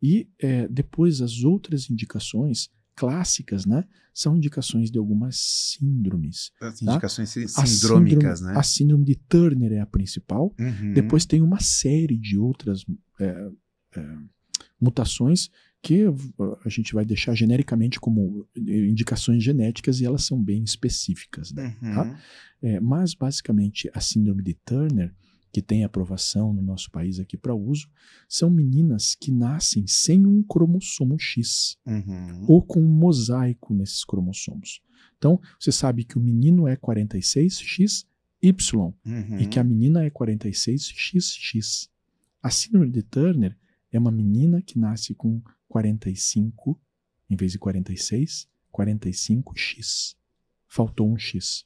Speaker 3: E depois as outras indicações clássicas, né, são indicações de algumas síndromes.
Speaker 1: As indicações sindrômicas, né?
Speaker 3: A síndrome de Turner é a principal. Depois tem uma série de outras mutações que a gente vai deixar genericamente como indicações genéticas e elas são bem específicas. Né? Tá? Mas, basicamente, a síndrome de Turner, que tem aprovação no nosso país aqui para uso, são meninas que nascem sem um cromossomo X ou com um mosaico nesses cromossomos. Então, você sabe que o menino é 46XY e que a menina é 46XX. A síndrome de Turner é uma menina que nasce com 45, em vez de 46, 45X. Faltou um X.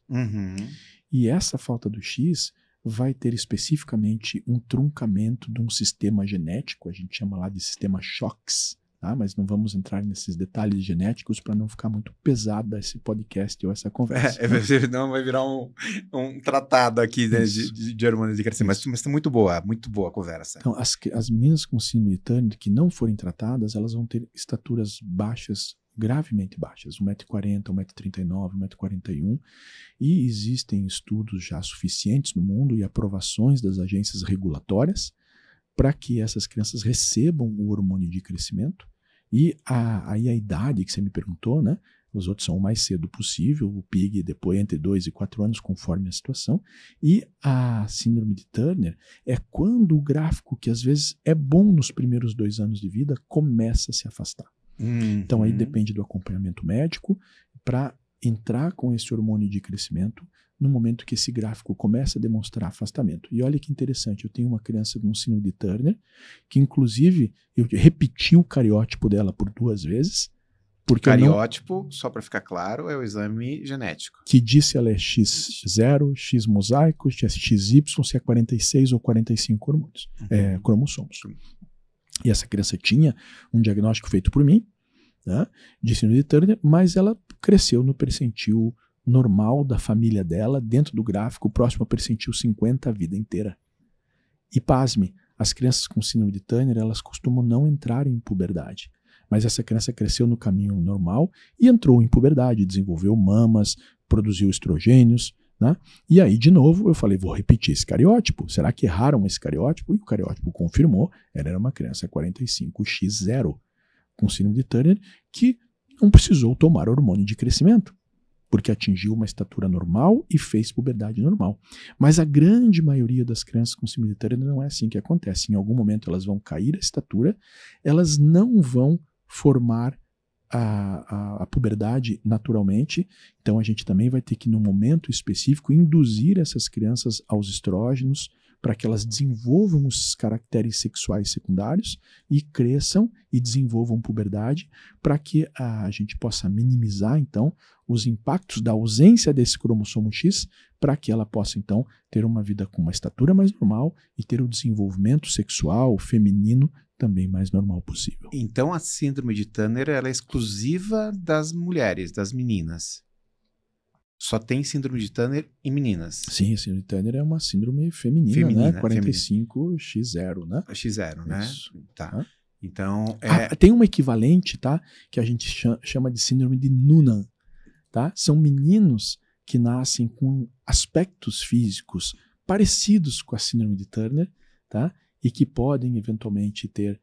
Speaker 3: E essa falta do X vai ter especificamente um truncamento de um sistema genético, a gente chama lá de sistema CHOX, tá? Mas não vamos entrar nesses detalhes genéticos para não ficar muito pesado esse podcast ou essa conversa.
Speaker 1: Não vai virar um tratado aqui, né, de hormônios de crescimento, mas muito boa a conversa.
Speaker 3: Então, as meninas com síndrome de Turner que não forem tratadas, elas vão ter estaturas baixas, gravemente baixas, 1,40 m, 1,39 m, 1,41 m, e existem estudos já suficientes no mundo e aprovações das agências regulatórias para que essas crianças recebam o hormônio de crescimento. E aí a idade que você me perguntou, né? Os outros são o mais cedo possível, o PIG depois entre 2 e 4 anos, conforme a situação. E a síndrome de Turner é quando o gráfico, que às vezes é bom nos primeiros 2 anos de vida, começa a se afastar. Então aí depende do acompanhamento médico para entrar com esse hormônio de crescimento no momento que esse gráfico começa a demonstrar afastamento. E olha que interessante, eu tenho uma criança com síndrome de Turner, que inclusive eu repeti o cariótipo dela por 2 vezes. Porque
Speaker 1: cariótipo, só para ficar claro, é o exame genético.
Speaker 3: Que diz se ela é X0, X mosaico, se é XY, se é 46 ou 45 hormônios, cromossomos. E essa criança tinha um diagnóstico feito por mim, né, de síndrome de Turner, mas ela cresceu no percentil normal da família dela, dentro do gráfico, próximo ao percentil 50 a vida inteira. E pasme, as crianças com síndrome de Turner, elas costumam não entrar em puberdade. Mas essa criança cresceu no caminho normal e entrou em puberdade, desenvolveu mamas, produziu estrogênios, né? E aí, de novo, eu falei, vou repetir esse cariótipo. Será que erraram esse cariótipo? E o cariótipo confirmou, ela era uma criança 45X0, com síndrome de Turner, que não precisou tomar hormônio de crescimento, porque atingiu uma estatura normal e fez puberdade normal. Mas a grande maioria das crianças com síndrome de Turner não é assim que acontece. Em algum momento elas vão cair a estatura, elas não vão formar a puberdade naturalmente, então a gente também vai ter que, num momento específico, induzir essas crianças aos estrógenos para que elas desenvolvam os caracteres sexuais secundários e cresçam e desenvolvam puberdade, para que a gente possa minimizar, então, os impactos da ausência desse cromossomo X, para que ela possa, então, ter uma vida com uma estatura mais normal e ter o desenvolvimento sexual feminino também mais normal possível.
Speaker 1: Então a síndrome de Turner ela é exclusiva das mulheres, das meninas. Só tem síndrome de Turner em meninas.
Speaker 3: Sim, a síndrome de Turner é uma síndrome feminina, né? 45X0, né?
Speaker 1: X0, né?
Speaker 3: Isso.
Speaker 1: Tá. Então,
Speaker 3: tem um equivalente, tá? Que a gente chama de síndrome de Noonan, tá? São meninos que nascem com aspectos físicos parecidos com a síndrome de Turner, tá? e que podem eventualmente ter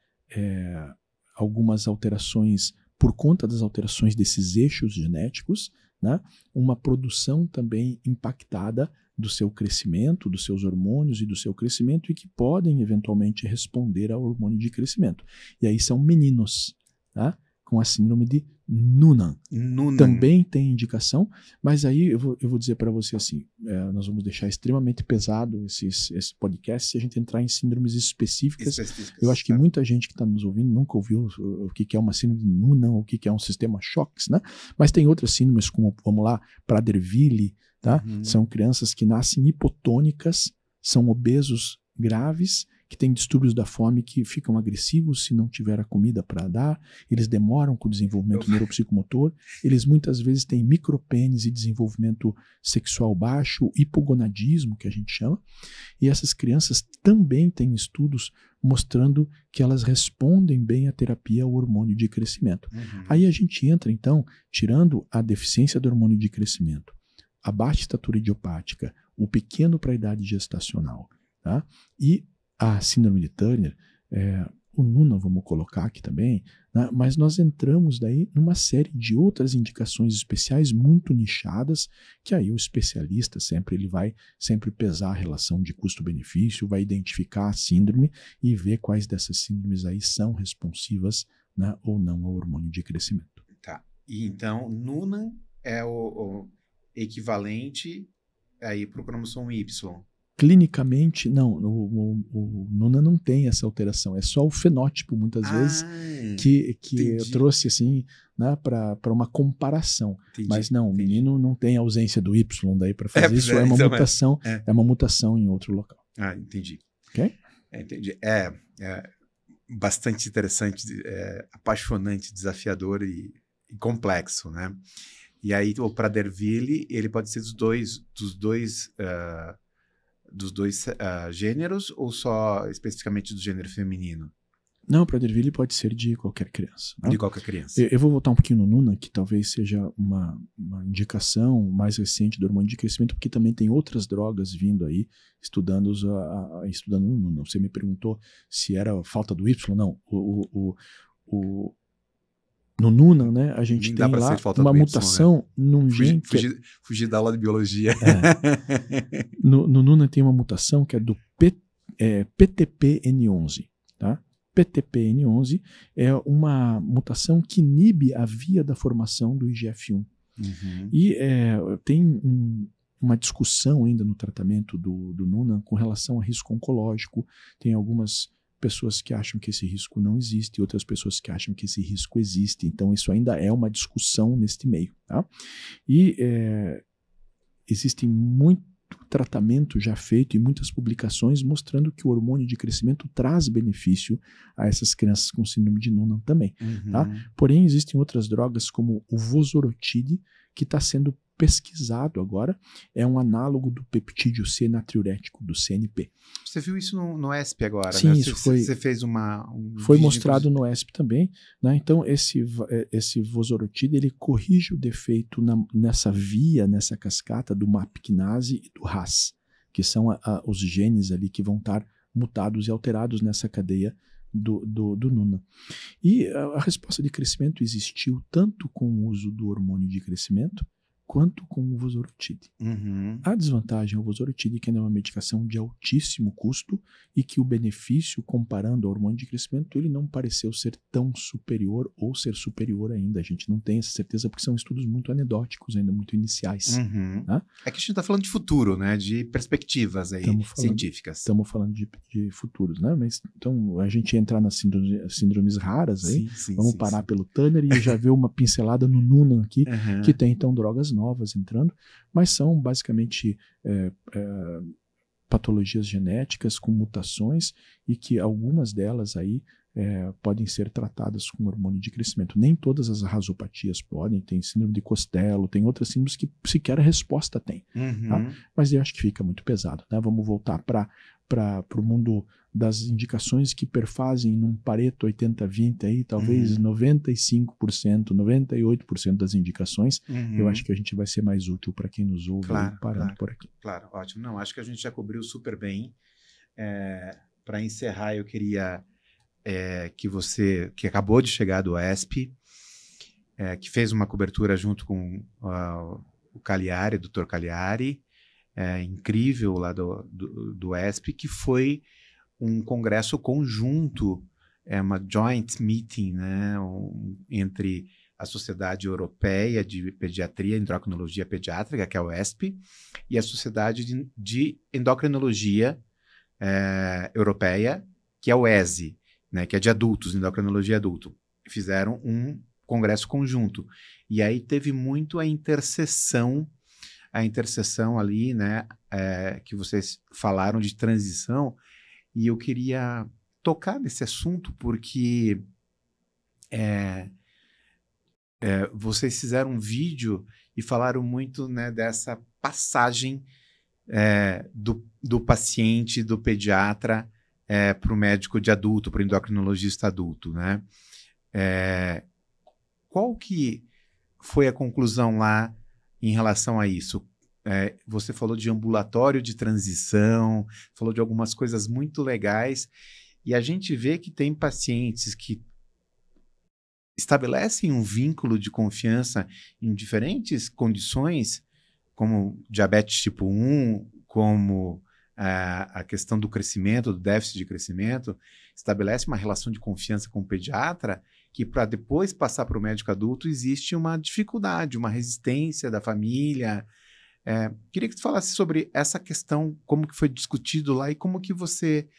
Speaker 3: algumas alterações por conta das alterações desses eixos genéticos, né? Uma produção também impactada do seu crescimento, dos seus hormônios e do seu crescimento, e que podem eventualmente responder ao hormônio de crescimento. E aí são meninos, tá? Com a síndrome de Noonan. Também tem indicação, mas aí eu vou dizer para você assim, nós vamos deixar extremamente pesado esse podcast se a gente entrar em síndromes específicas. Eu acho que muita gente que está nos ouvindo nunca ouviu o que é uma síndrome de Noonan, o que é um sistema Shocks, né? Mas tem outras síndromes como, vamos lá, Prader-Willi, tá? São crianças que nascem hipotônicas, são obesos graves, que têm distúrbios da fome, que ficam agressivos se não tiver a comida para dar, eles demoram com o desenvolvimento neuropsicomotor, eles muitas vezes têm micropênis e desenvolvimento sexual baixo, hipogonadismo, que a gente chama, e essas crianças também têm estudos mostrando que elas respondem bem à terapia ao hormônio de crescimento. Aí a gente entra, então, tirando a deficiência do hormônio de crescimento, a baixa estatura idiopática, o pequeno para a idade gestacional, tá? E a síndrome de Turner, o Noonan vamos colocar aqui também, né? Mas nós entramos daí numa série de outras indicações especiais muito nichadas, que aí o especialista ele vai sempre pesar a relação de custo-benefício, vai identificar a síndrome e ver quais dessas síndromes aí são responsivas, né, ou não ao hormônio de crescimento.
Speaker 1: Tá. E então, Noonan é o equivalente aí para o cromossomo Y.
Speaker 3: Clinicamente, não, o Noonan não tem essa alteração, é só o fenótipo, muitas vezes, que eu trouxe assim, né, para uma comparação. Mas não, o menino não tem ausência do Y daí para fazer isso, é uma então mutação, é uma mutação em outro local.
Speaker 1: Entendi.
Speaker 3: Ok?
Speaker 1: Entendi. É bastante interessante, apaixonante, desafiador e complexo, né? E aí o Prader-Willi, ele pode ser dos dois gêneros ou só especificamente do gênero feminino?
Speaker 3: Não, o Prader-Willi pode ser de qualquer criança. Né?
Speaker 1: De qualquer criança.
Speaker 3: Eu vou voltar um pouquinho no Noonan, que talvez seja uma indicação mais recente do hormônio de crescimento, porque também tem outras drogas vindo aí, estudando no Noonan. Você me perguntou se era falta do Y. Não, no Noonan, né, a gente tem lá uma mutação, né, num gene...
Speaker 1: Fugir da aula de biologia.
Speaker 3: No Noonan tem uma mutação que é do PTPN11. Tá? PTPN11 é uma mutação que inibe a via da formação do IGF-1. E tem uma discussão ainda no tratamento do Noonan com relação a risco oncológico. Tem algumas pessoas que acham que esse risco não existe, outras pessoas que acham que esse risco existe. Então, isso ainda é uma discussão neste meio. Tá? E existe muito tratamento já feito e muitas publicações mostrando que o hormônio de crescimento traz benefício a essas crianças com síndrome de Noonan também. Tá? Porém, existem outras drogas como o Vosoritide, que está sendo pesquisado agora, é um análogo do peptídeo C natriurético, do CNP.
Speaker 1: Você viu isso no ESP agora,
Speaker 3: Sim,
Speaker 1: né?
Speaker 3: Isso
Speaker 1: você fez
Speaker 3: foi mostrado no ESP também, né? Então esse Vosoritide, ele corrige o defeito nessa via, nessa cascata do MAP-kinase e do RAS, que são os genes ali que vão estar mutados e alterados nessa cadeia do Noonan. E a resposta de crescimento existiu tanto com o uso do hormônio de crescimento quanto com o Vosoritide. A desvantagem é o Vosoritide, que é uma medicação de altíssimo custo e que o benefício, comparando ao hormônio de crescimento, ele não pareceu ser tão superior ou ser superior ainda. A gente não tem essa certeza porque são estudos muito anedóticos, ainda muito iniciais. Né?
Speaker 1: É que a gente está falando de futuro, né? De perspectivas aí científicas.
Speaker 3: Estamos falando de futuros, né? Mas, então, a gente entrar nas síndromes raras aí, vamos parar pelo Turner e já ver uma pincelada no Noonan aqui, que tem então drogas novas entrando, mas são basicamente patologias genéticas com mutações e que algumas delas aí podem ser tratadas com hormônio de crescimento. Nem todas as rasopatias podem, tem síndrome de Costello, tem outras síndromes que sequer a resposta tem. Tá? Mas eu acho que fica muito pesado. Né? Vamos voltar para o mundo das indicações que perfazem num Pareto 80-20 aí, talvez 95%, 98% das indicações. Eu acho que a gente vai ser mais útil para quem nos ouve, parando por aqui.
Speaker 1: Claro, ótimo. Não, acho que a gente já cobriu super bem. para encerrar, eu queria que você, que acabou de chegar do ESP, que fez uma cobertura junto com o Cagliari, Dr. Cagliari, incrível lá do ESP, que foi um congresso conjunto, uma joint meeting, né, entre a Sociedade Europeia de Pediatria e Endocrinologia Pediátrica, que é o ESP, e a Sociedade de Endocrinologia Europeia, que é o ESE, né, que é de adultos, endocrinologia adulto. Fizeram um congresso conjunto. E aí teve muito a interseção ali, né, que vocês falaram de transição, e eu queria tocar nesse assunto porque vocês fizeram um vídeo e falaram muito, né, dessa passagem do paciente, do pediatra, para o médico de adulto, para o endocrinologista adulto, né? Qual que foi a conclusão lá em relação a isso? Você falou de ambulatório de transição, falou de algumas coisas muito legais, e a gente vê que tem pacientes que estabelecem um vínculo de confiança em diferentes condições, como diabetes tipo 1, como a questão do crescimento, do déficit de crescimento, estabelece uma relação de confiança com o pediatra, que para depois passar para o médico adulto existe uma dificuldade, uma resistência da família. Queria que você falasse sobre essa questão, como que foi discutido lá e como que você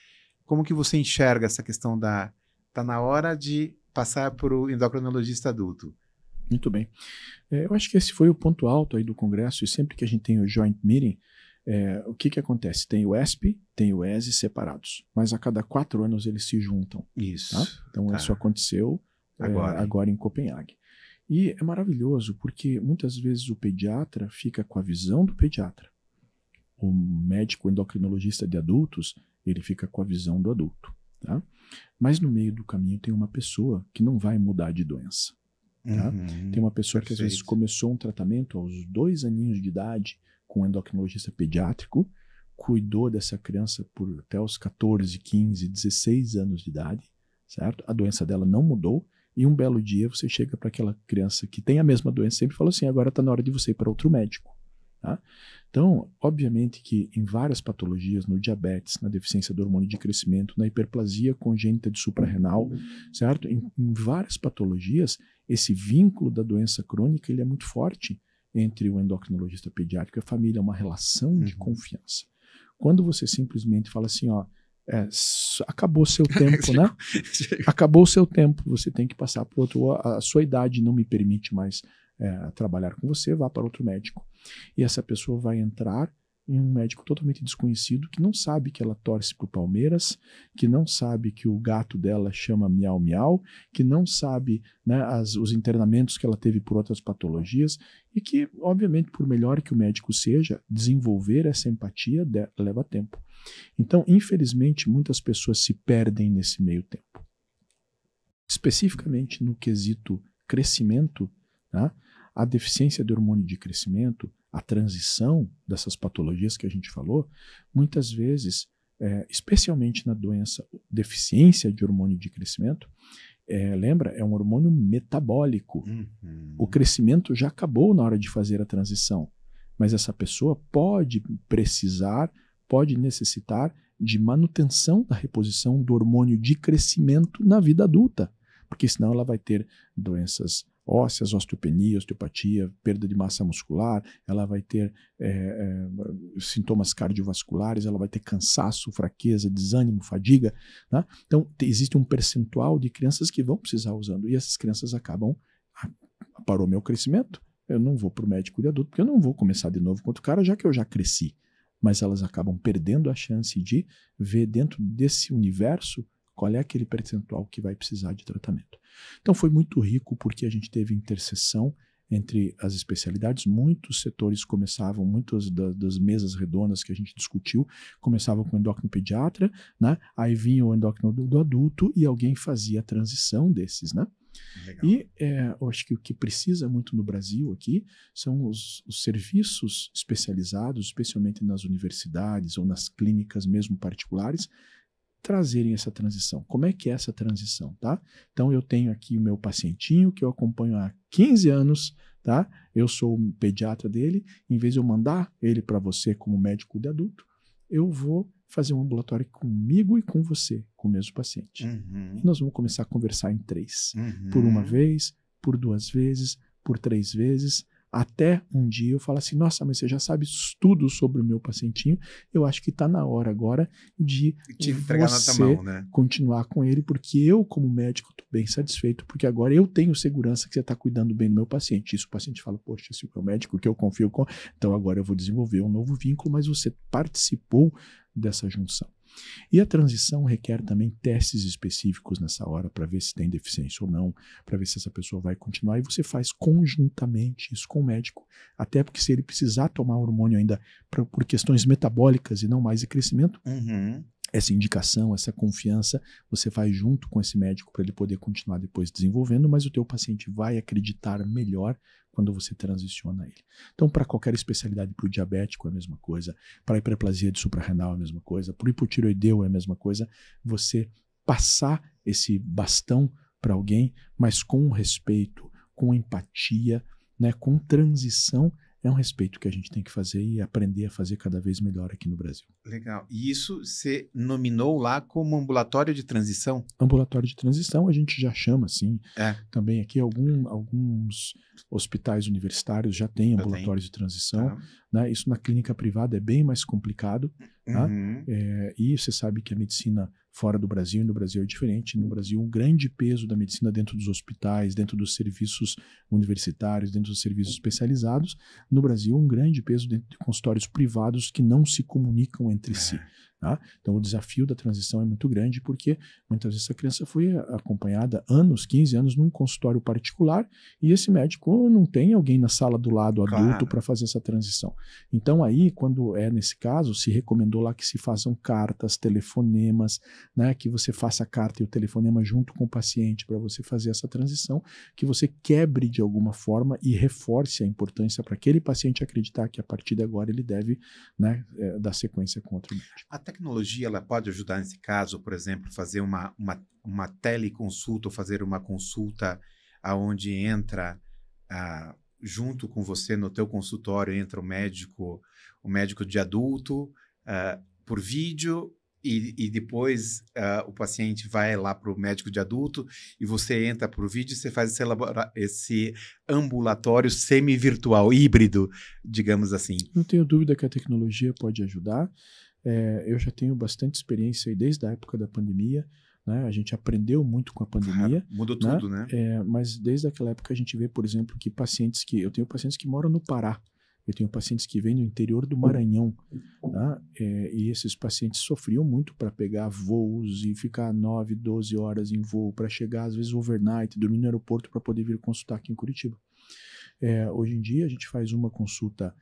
Speaker 1: enxerga essa questão tá na hora de passar para o endocrinologista adulto.
Speaker 3: Muito bem. Eu acho que esse foi o ponto alto aí do congresso, e sempre que a gente tem o joint meeting, o que acontece? Tem o ESP, tem o ESE separados, mas a cada 4 anos eles se juntam.
Speaker 1: Isso.
Speaker 3: Tá? Então isso aconteceu agora em Copenhague. E é maravilhoso, porque muitas vezes o pediatra fica com a visão do pediatra. O médico endocrinologista de adultos, ele fica com a visão do adulto. Tá? Mas no meio do caminho tem uma pessoa que não vai mudar de doença. Tá? Tem uma pessoa que às vezes começou um tratamento aos 2 aninhos de idade com um endocrinologista pediátrico, cuidou dessa criança por até os 14, 15, 16 anos de idade, certo? A doença dela não mudou, e um belo dia você chega para aquela criança que tem a mesma doença sempre e fala assim, agora está na hora de você ir para outro médico. Tá? Então, obviamente que em várias patologias, no diabetes, na deficiência do hormônio de crescimento, na hiperplasia congênita de suprarrenal, certo? Em várias patologias, esse vínculo da doença crônica ele é muito forte entre o endocrinologista pediátrico e a família, é uma relação de confiança. Quando você simplesmente fala assim, acabou seu tempo, né? Acabou o seu tempo, você tem que passar para outro, a sua idade não me permite mais trabalhar com você, vá para outro médico. E essa pessoa vai entrar em um médico totalmente desconhecido, que não sabe que ela torce para o Palmeiras, que não sabe que o gato dela chama miau miau, que não sabe, né, os internamentos que ela teve por outras patologias, e que, obviamente, por melhor que o médico seja, desenvolver essa empatia leva tempo. Então, infelizmente, muitas pessoas se perdem nesse meio tempo. Especificamente no quesito crescimento, tá? A deficiência de hormônio de crescimento, a transição dessas patologias que a gente falou, muitas vezes, especialmente na doença deficiência de hormônio de crescimento, lembra, é um hormônio metabólico. O crescimento já acabou na hora de fazer a transição, mas essa pessoa pode necessitar de manutenção da reposição do hormônio de crescimento na vida adulta, porque senão ela vai ter doenças ósseas, osteopenia, osteopatia, perda de massa muscular, ela vai ter sintomas cardiovasculares, ela vai ter cansaço, fraqueza, desânimo, fadiga. Né? Então, existe um percentual de crianças que vão precisar usando, e essas crianças acabam, parou meu crescimento, eu não vou para o médico de adulto, porque eu não vou começar de novo com outro cara, já que eu já cresci. Mas elas acabam perdendo a chance de ver dentro desse universo qual é aquele percentual que vai precisar de tratamento. Então foi muito rico porque a gente teve interseção entre as especialidades, muitos setores começavam, muitas das mesas redondas que a gente discutiu, começavam com o endócrino pediatra, né? Aí vinha o endócrino do adulto e alguém fazia a transição desses, né? Legal. E eu acho que o que precisa muito no Brasil aqui são os serviços especializados, especialmente nas universidades ou nas clínicas mesmo particulares, trazerem essa transição. Como é que é essa transição, tá? Então, eu tenho aqui o meu pacientinho que eu acompanho há 15 anos, tá? Eu sou o pediatra dele. Em vez de eu mandar ele para você como médico de adulto, eu vou fazer um ambulatório comigo e com você, com o mesmo paciente. E nós vamos começar a conversar em 3. Por uma vez, por 2 vezes, por 3 vezes, até um dia eu falo assim, nossa, mas você já sabe tudo sobre o meu pacientinho, eu acho que está na hora agora de
Speaker 1: te entregar na tua mão, né?
Speaker 3: Continuar com ele, porque eu, como médico, estou bem satisfeito, porque agora eu tenho segurança que você está cuidando bem do meu paciente. Isso o paciente fala, poxa, se o meu médico que eu confio, então agora eu vou desenvolver um novo vínculo, mas você participou dessa junção. E a transição requer também testes específicos nessa hora para ver se tem deficiência ou não, para ver se essa pessoa vai continuar, e você faz conjuntamente isso com o médico, até porque se ele precisar tomar hormônio ainda por questões metabólicas e não mais de crescimento, essa indicação, essa confiança, você faz junto com esse médico para ele poder continuar depois desenvolvendo, mas o teu paciente vai acreditar melhor quando você transiciona ele. Então, para qualquer especialidade, para o diabético é a mesma coisa, para a hiperplasia de suprarrenal é a mesma coisa, para o hipotireoideu é a mesma coisa, você passar esse bastão para alguém, mas com respeito, com empatia, né, com transição, é um respeito que a gente tem que fazer e aprender a fazer cada vez melhor aqui no Brasil.
Speaker 1: Legal. E isso você nominou lá como ambulatório de transição?
Speaker 3: Ambulatório de transição a gente já chama assim. Também aqui alguns hospitais universitários já têm ambulatórios de transição. Né? Isso na clínica privada é bem mais complicado. Tá? E você sabe que a medicina fora do Brasil e no Brasil é diferente. No Brasil, um grande peso da medicina dentro dos hospitais, dentro dos serviços universitários, dentro dos serviços especializados. No Brasil, um grande peso dentro de consultórios privados que não se comunicam entre si. Tá? Então, o desafio da transição é muito grande porque muitas vezes essa criança foi acompanhada 15 anos num consultório particular e esse médico não tem alguém na sala do lado adulto para fazer essa transição. Então, aí, quando é nesse caso, se recomendou lá que se façam cartas, telefonemas, né, que você faça a carta e o telefonema junto com o paciente para você fazer essa transição, que você quebre de alguma forma e reforce a importância para aquele paciente acreditar que a partir de agora ele deve, né, dar sequência com outro médico.
Speaker 1: A tecnologia ela pode ajudar nesse caso, por exemplo, fazer uma teleconsulta ou fazer uma consulta onde entra junto com você no teu consultório, entra o médico de adulto por vídeo e depois o paciente vai lá para o médico de adulto e você entra por vídeo e você faz esse ambulatório semi-virtual, híbrido, digamos assim.
Speaker 3: Não tenho dúvida que a tecnologia pode ajudar. Eu já tenho bastante experiência aí desde a época da pandemia, né? A gente aprendeu muito com a pandemia.
Speaker 1: Mudou tudo, né?
Speaker 3: Mas desde aquela época a gente vê, por exemplo, que eu tenho pacientes que moram no Pará, eu tenho pacientes que vêm no interior do Maranhão, tá? E esses pacientes sofriam muito para pegar voos e ficar 9, 12 horas em voo para chegar, às vezes, overnight, dormir no aeroporto para poder vir consultar aqui em Curitiba. Hoje em dia a gente faz uma consulta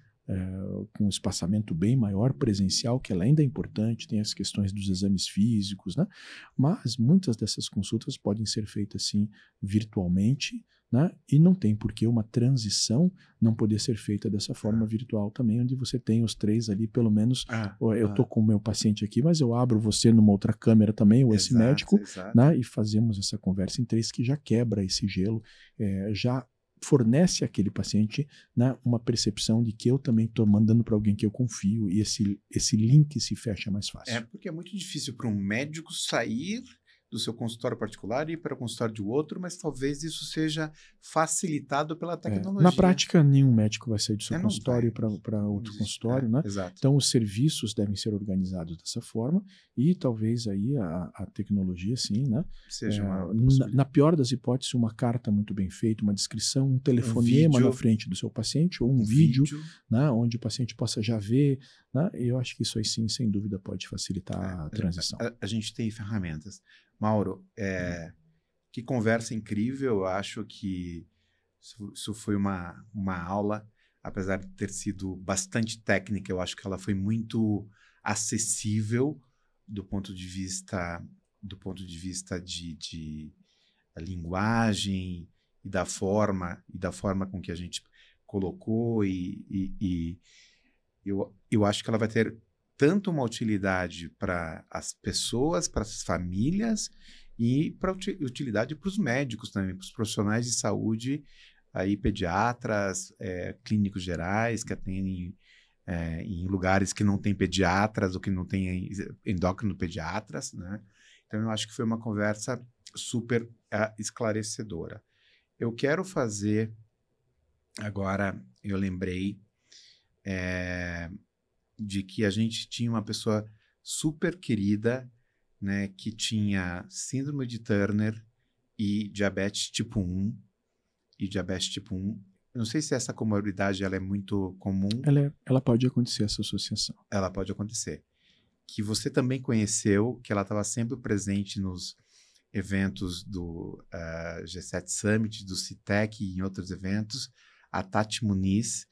Speaker 3: com um espaçamento bem maior, presencial, que ela ainda é importante, tem as questões dos exames físicos, né? Mas muitas dessas consultas podem ser feitas, sim, virtualmente, né? E não tem por que uma transição não poder ser feita dessa forma virtual também, onde você tem os 3 ali, pelo menos, eu estou com o meu paciente aqui, mas eu abro você numa outra câmera também, ou esse médico, né? E fazemos essa conversa em 3 que já quebra esse gelo, já fornece àquele paciente, né, uma percepção de que eu também estou mandando para alguém que eu confio e esse link se fecha mais fácil.
Speaker 1: Porque é muito difícil para um médico sair do seu consultório particular e ir para o consultório de outro, mas talvez isso seja facilitado pela tecnologia.
Speaker 3: Na prática, nenhum médico vai sair do seu consultório para outro consultório, né?
Speaker 1: Exato.
Speaker 3: Então, os serviços devem ser organizados dessa forma e talvez aí a tecnologia, sim, né?
Speaker 1: Seja
Speaker 3: na pior das hipóteses, uma carta muito bem feita, uma descrição, um telefonema na frente do seu paciente ou um vídeo, né, onde o paciente possa já ver, né? E eu acho que isso aí, sim, sem dúvida, pode facilitar a transição.
Speaker 1: A gente tem ferramentas. Mauro, que conversa incrível. Eu acho que isso foi uma aula, apesar de ter sido bastante técnica, eu acho que ela foi muito acessível do ponto de vista de linguagem e da forma com que a gente colocou, e eu acho que ela vai ter tanto uma utilidade para as pessoas, para as famílias e para utilidade para os médicos também, para os profissionais de saúde, aí pediatras, clínicos gerais que atendem em lugares que não tem pediatras ou que não tem endócrino-pediatras, né? Então, eu acho que foi uma conversa super esclarecedora. Eu quero fazer, agora eu lembrei de que a gente tinha uma pessoa super querida, né, que tinha síndrome de Turner e diabetes tipo 1. E diabetes tipo 1. Eu não sei se essa comorbidade ela é muito comum.
Speaker 3: Ela pode acontecer, essa associação.
Speaker 1: Ela pode acontecer. Que você também conheceu, que ela estava sempre presente nos eventos do G7 Summit, do CITEC e em outros eventos, a Tati Muniz.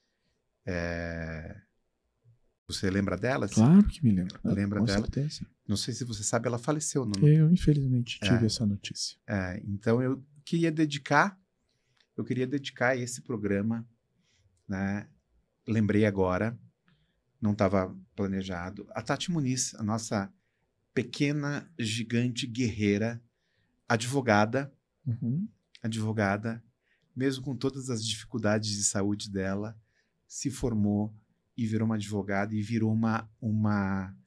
Speaker 1: Você lembra dela?
Speaker 3: Claro que me lembro.
Speaker 1: Lembra
Speaker 3: com
Speaker 1: dela?
Speaker 3: Certeza.
Speaker 1: Não sei se você sabe, ela faleceu. Não?
Speaker 3: Eu, infelizmente, tive essa notícia.
Speaker 1: Então, eu queria dedicar esse programa, né? Lembrei agora, não estava planejado, a Tati Muniz, a nossa pequena, gigante guerreira, advogada, mesmo com todas as dificuldades de saúde dela, se formou e virou uma advogada e virou uma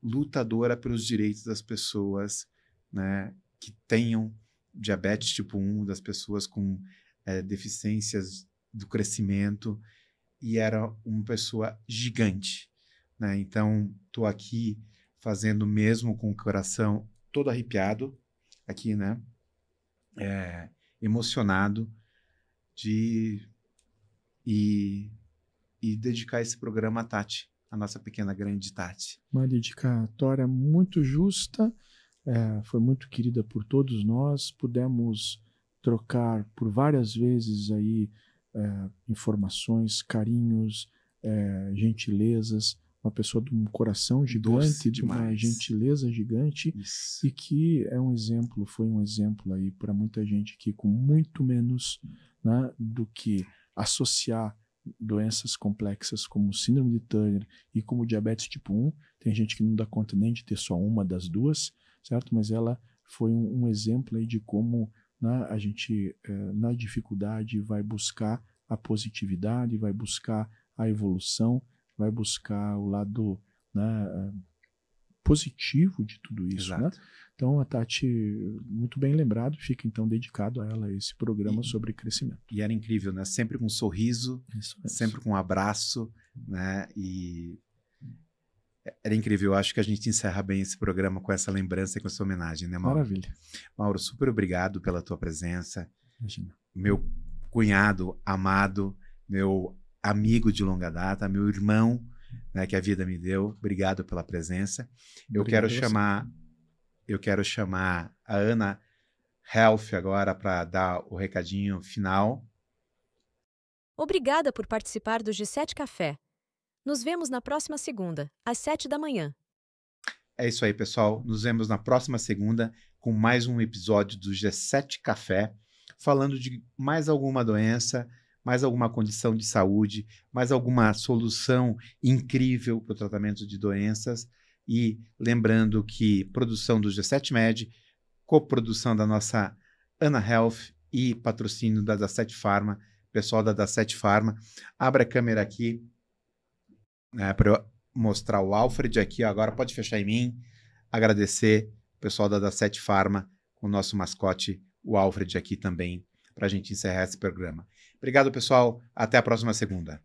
Speaker 1: lutadora pelos direitos das pessoas, né, que tenham diabetes tipo 1, das pessoas com deficiências do crescimento, e era uma pessoa gigante, né? Então, estou aqui fazendo mesmo com o coração todo arrepiado, aqui, né? Emocionado e dedicar esse programa a Tati, a nossa pequena grande Tati.
Speaker 3: Uma dedicatória muito justa, foi muito querida por todos nós, pudemos trocar por várias vezes aí informações, carinhos, gentilezas, uma pessoa de um coração gigante, de uma gentileza gigante. Isso. E que foi um exemplo aí para muita gente que com muito menos, né, do que associar doenças complexas como síndrome de Turner e como diabetes tipo 1, tem gente que não dá conta nem de ter só uma das duas, certo? Mas ela foi um exemplo aí de como, né, a gente, na dificuldade, vai buscar a positividade, vai buscar a evolução, vai buscar o lado, né, positivo de tudo isso. Né? Então, a Tati, muito bem lembrado, fica então dedicado a ela esse programa sobre crescimento.
Speaker 1: E era incrível, né? Sempre com um sorriso, sempre com um abraço, né? E era incrível. Eu acho que a gente encerra bem esse programa com essa lembrança e com essa homenagem, né, Mauro?
Speaker 3: Maravilha.
Speaker 1: Mauro, super obrigado pela tua presença.
Speaker 3: Imagina.
Speaker 1: Meu cunhado amado, meu amigo de longa data, meu irmão, né, que a vida me deu. Obrigado pela presença. Eu quero chamar a Ana Health agora para dar o recadinho final.
Speaker 2: Obrigada por participar do G7 Café. Nos vemos na próxima segunda, às 7 da manhã.
Speaker 1: É isso aí, pessoal. Nos vemos na próxima segunda com mais um episódio do G7 Café, falando de mais alguma doença, mais alguma condição de saúde, mais alguma solução incrível para o tratamento de doenças. E lembrando que produção do G7 Med, coprodução da nossa Ana Health e patrocínio da Da7 Pharma, pessoal da Da7 Pharma. Abra a câmera aqui, né, para eu mostrar o Alfred aqui. Agora pode fechar em mim. Agradecer o pessoal da Da7 Pharma, com o nosso mascote, o Alfred, aqui também, para a gente encerrar esse programa. Obrigado, pessoal. Até a próxima segunda.